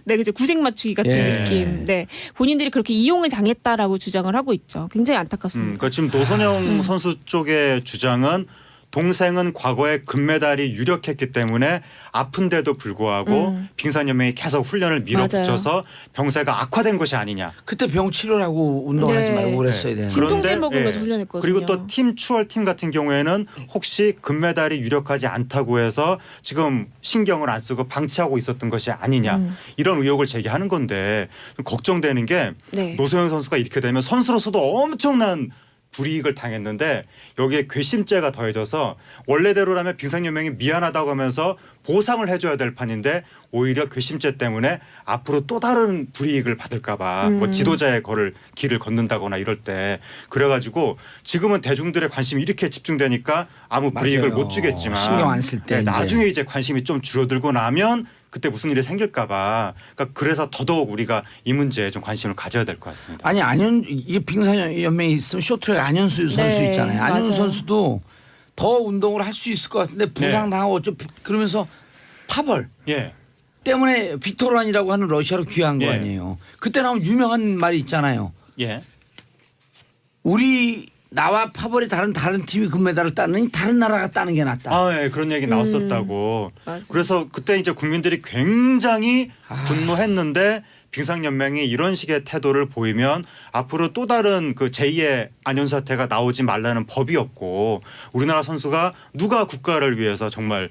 네, 그죠. 구색 맞추기 같은 예. 느낌. 네, 본인들이 그렇게 이용을 당했다라고 주장을 하고 있죠. 굉장히 안타깝습니다. 그러니까 지금 노선영 선수 쪽의 주장은 동생은 과거에 금메달이 유력했기 때문에 아픈데도 불구하고 빙상연맹이 계속 훈련을 밀어붙여서 병세가 악화된 것이 아니냐. 그때 병 치료라고 운동하지 네. 말고 그랬어야 되는데. 진통제 먹으면서 예. 훈련했거든요. 그리고 또 팀 추월팀 같은 경우에는 혹시 금메달이 유력하지 않다고 해서 지금 신경을 안 쓰고 방치하고 있었던 것이 아니냐. 이런 의혹을 제기하는 건데 걱정되는 게 네. 노소영 선수가 이렇게 되면 선수로서도 엄청난 불이익을 당했는데 여기에 괘씸죄가 더해져서 원래대로라면 빙상연맹이 미안하다고 하면서 보상을 해줘야 될 판인데 오히려 괘씸죄 때문에 앞으로 또 다른 불이익을 받을까 봐 뭐 지도자의 길을 걷는다거나 이럴 때 그래가지고 지금은 대중들의 관심이 이렇게 집중되니까 아무 불이익을 맞아요. 못 주겠지만 신경 안 쓸 때 이제. 나중에 이제 관심이 좀 줄어들고 나면 그때 무슨 일이 생길까 봐 그러니까 그래서 더더욱 우리가 이 문제에 좀 관심을 가져야 될 것 같습니다. 아니 이게 빙상연맹이 있으면 쇼트랙 안현수 선수 네, 있잖아요. 안현수 맞아요. 선수도 더 운동을 할 수 있을 것 같은데 부상 당하고 어쩌 그러면서 파벌 예. 때문에 빅토란이라고 하는 러시아로 귀한 거 예. 아니에요. 그때 나온 유명한 말이 있잖아요. 예. 우리 나와 파벌이 다른 팀이 금메달을 따느니 다른 나라가 따는 게 낫다. 아, 예, 그런 얘기 나왔었다고. 맞아. 그래서 그때 이제 국민들이 굉장히 분노했는데 빙상연맹이 이런 식의 태도를 보이면 앞으로 또 다른 그 제2의 안현 사태가 나오지 말라는 법이 없고 우리나라 선수가 누가 국가를 위해서 정말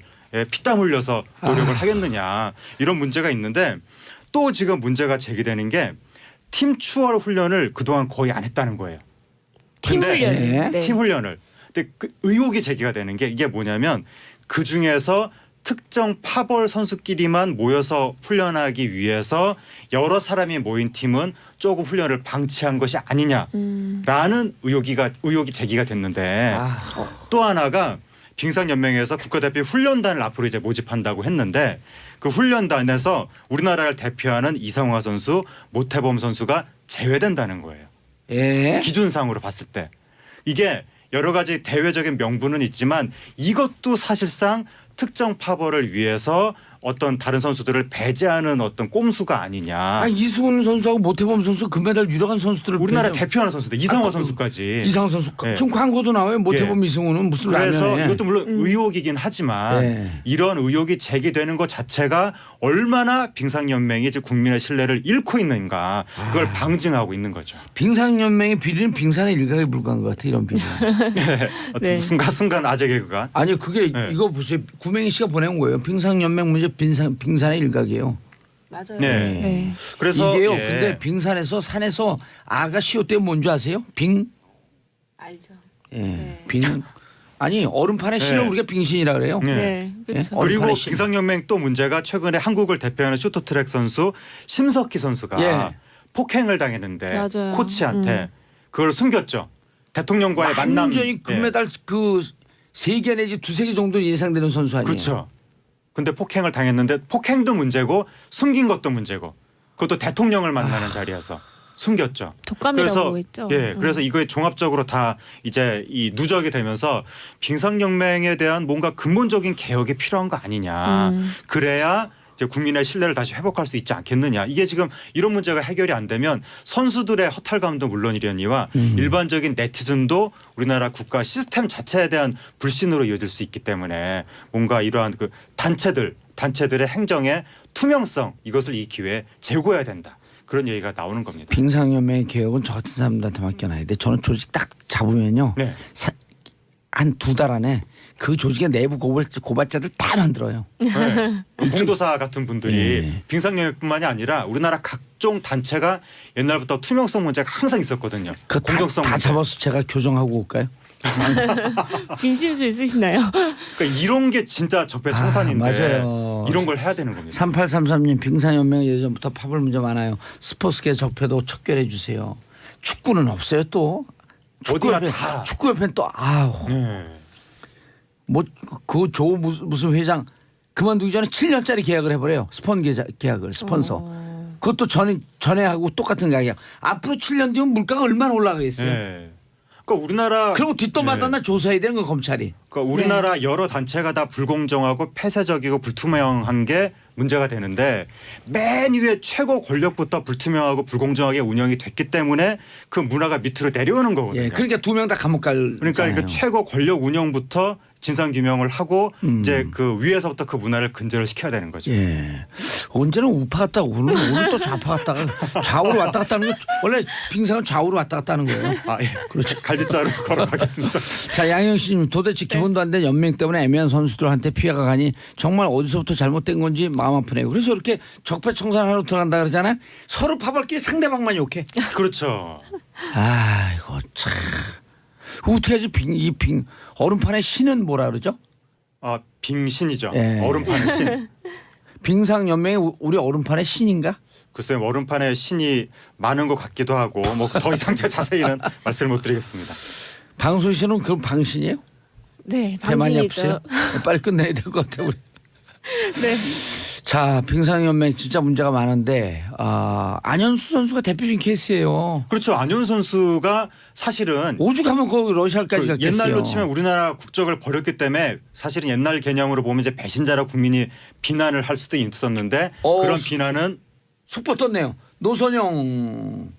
피땀 흘려서 노력을 하겠느냐 이런 문제가 있는데 또 지금 문제가 제기되는 게 팀 추월 훈련을 그동안 거의 안 했다는 거예요. 팀 근데 훈련. 네. 팀 훈련을. 근데 그 의혹이 제기가 되는 게 이게 뭐냐면 그 중에서 특정 파벌 선수끼리만 모여서 훈련하기 위해서 여러 사람이 모인 팀은 조금 훈련을 방치한 것이 아니냐라는 의혹이 제기가 됐는데 또 하나가 빙상연맹에서 국가대표 훈련단을 앞으로 이제 모집한다고 했는데 그 훈련단에서 우리나라를 대표하는 이상화 선수, 모태범 선수가 제외된다는 거예요. 예. 기준상으로 봤을 때 이게 여러 가지 대외적인 명분은 있지만 이것도 사실상 특정 파벌을 위해서 어떤 다른 선수들을 배제하는 어떤 꼼수가 아니냐. 이승훈 선수하고 모태범 선수 금메달 유력한 선수들을 우리나라 뺀다고. 대표하는 선수들 이상화 선수까지. 이상호 선수 예. 지금 광고도 나와요. 모태범 이승훈은 무슨 그래서 라면에. 이것도 물론 의혹이긴 하지만 네. 이런 의혹이 제기되는 것 자체가 얼마나 빙상연맹이 이제 국민의 신뢰를 잃고 있는가 그걸 방증하고 있는 거죠. 빙상연맹의 비리는 빙산의 일각에 불과한 것 같아 이런 비리. 네. 순간 아재 개그가. 아니 그게 네. 이거 보세요. 구명희 씨가 보내온 거예요. 빙상연맹 문제 빙산의 일각이에요. 맞아요. 네. 네. 그래서 이게요. 예. 근데 빙산에서 산에서 아가 시옷 때문에 뭔지 아세요? 빙. 알죠. 예. 네. 빙. 아니 얼음판에 네. 신을 우리가 빙신이라 그래요. 네. 네. 그렇죠. 그리고 얼음판에 신. 빙상연맹 또 문제가 최근에 한국을 대표하는 쇼트트랙 선수 심석희 선수가 예. 폭행을 당했는데 맞아요. 코치한테 그걸 숨겼죠. 대통령과의 만남. 완전히 금메달 그 3개 내지 2-3개 정도 예상되는 선수 아니에요. 그렇죠. 근데 폭행을 당했는데 폭행도 문제고 숨긴 것도 문제고 그것도 대통령을 만나는 자리에서 숨겼죠. 독감이라고 했죠. 예, 그래서 이거에 종합적으로 다 이제 이 누적이 되면서 빙상연맹에 대한 뭔가 근본적인 개혁이 필요한 거 아니냐. 그래야 이제 국민의 신뢰를 다시 회복할 수 있지 않겠느냐. 이게 지금 이런 문제가 해결이 안 되면 선수들의 허탈감도 물론이려니와 일반적인 네티즌도 우리나라 국가 시스템 자체에 대한 불신으로 이어질 수 있기 때문에 뭔가 이러한 그 단체들의 행정의 투명성 이것을 이 기회에 제고해야 된다. 그런 얘기가 나오는 겁니다. 빙상연맹의 개혁은 저 같은 사람들한테 맡겨놔야 돼. 저는 조직 딱 잡으면요. 네. 한 2달 안에 그 조직의 내부 고발자들 다 만들어요. 네. 봉도사 같은 분들이 예. 빙상연맹뿐만이 아니라 우리나라 각종 단체가 옛날부터 투명성 문제가 항상 있었거든요. 공정성 다 문제. 잡아서 제가 교정하고 올까요? 빈신수 있으시나요? 그러니까 이런 게 진짜 적폐청산인데 맞아요. 이런 걸 해야 되는 겁니다. 3833님 빙상연맹 예전부터 파벌 문제 많아요. 스포츠계 적폐도 척결해 주세요. 축구는 없어요 또. 어디나 다. 축구협회는 또 아우 네. 뭐 그 조 무슨 회장 그만두기 전에 7년짜리 계약을 해버려요. 계약을 스폰서. 그것도 전에 하고 똑같은 가격. 앞으로 7년 뒤면 물가가 얼마나 올라가겠어요. 네. 그러니까 우리나라 그리고 뒷돈마다 조사해야 되는 거 검찰이. 그러니까 우리나라 여러 단체가 다 불공정하고 폐쇄적이고 불투명한 게 문제가 되는데 맨 위에 최고 권력부터 불투명하고 불공정하게 운영이 됐기 때문에 그 문화가 밑으로 내려오는 거거든요. 예, 그러니까 2명 다 감옥 갈. 그러니까 그 최고 권력 운영부터 진상 규명을 하고 이제 그 위에서부터 그 문화를 근절을 시켜야 되는 거죠. 예. 언제는 우파 갔다가 오늘 또 좌파 갔다가 좌우로 왔다 갔다 하는 거 원래 빙상은 좌우로 왔다 갔다 하는 거예요. 아, 예. 그렇죠. 갈짓자로 걸어가겠습니다. 자, 양영 씨님 도대체 기본도 안 된 연맹 때문에 애매한 선수들한테 피해가 가니 정말 어디서부터 잘못된 건지 마음 아프네요. 그래서 이렇게 적폐청산하러 들어간다 그러잖아요. 서로 파벌끼리 상대방만 욕해. 그렇죠. 아, 이거 참. 어떻게 하지? 얼음판의 신은 뭐라 그러죠? 아, 빙신이죠. 예. 얼음판의 신. 빙상연맹이 우리 얼음판의 신인가? 글쎄 얼음판에 신이 많은 것 같기도 하고 뭐 더 이상 제가 자세히는 말씀을 못 드리겠습니다. 방송 씨는 그럼 방신이에요? 네, 배 많이 방신이죠. 아프세요? 빨리 끝내야 될 것 같아요. 우리. 네. 자, 빙상연맹 진짜 문제가 많은데 안현수 선수가 대표적인 케이스예요. 그렇죠. 안현 선수가 사실은 오죽하면 거기 러시아까지 그 갔겠어요. 옛날로 치면 우리나라 국적을 버렸기 때문에 사실은 옛날 개념으로 보면 이제 배신자라 국민이 비난을 할 수도 있었는데 그런 비난은 속보 떴네요. 노선영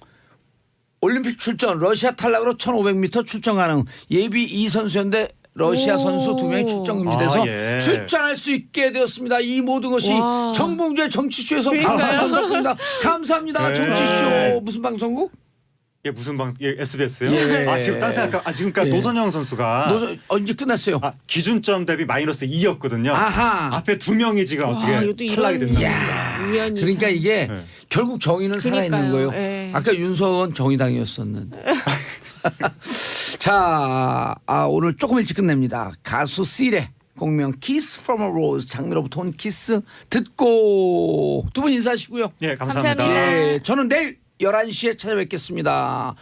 올림픽 출전 러시아 탈락으로 1500m 출전 가능. 예비 2선수였는데 러시아 오. 선수 2명이 출전 금지돼서 예. 출전할 수 있게 되었습니다. 이 모든 것이 와. 정봉주의 정치쇼에서 그러니까요. 방송됩니다. 감사합니다. 네. 정치쇼 무슨 방송국? 예, 무슨 SBS요? 예. 아, 지금 딴 생각 지금 그러니까 예. 노선영 선수가 이제 끝났어요. 기준점 대비 마이너스 2였거든요. 아하. 앞에 두 명이 지금 어떻게 이것도 탈락이 이런 됐나? 우연히 그러니까 참. 이게 네. 결국 정의는 살아있는 그러니까요. 거예요. 예. 아까 윤석은 정의당이었었는데. 자, 오늘 조금 일찍 끝냅니다. 가수 C의 공명 Kiss from a Rose 장미로부터 온 키스 듣고 두 분 인사하시고요. 예, 감사합니다. 감사합니다. 예, 저는 내일 11시에 찾아뵙겠습니다.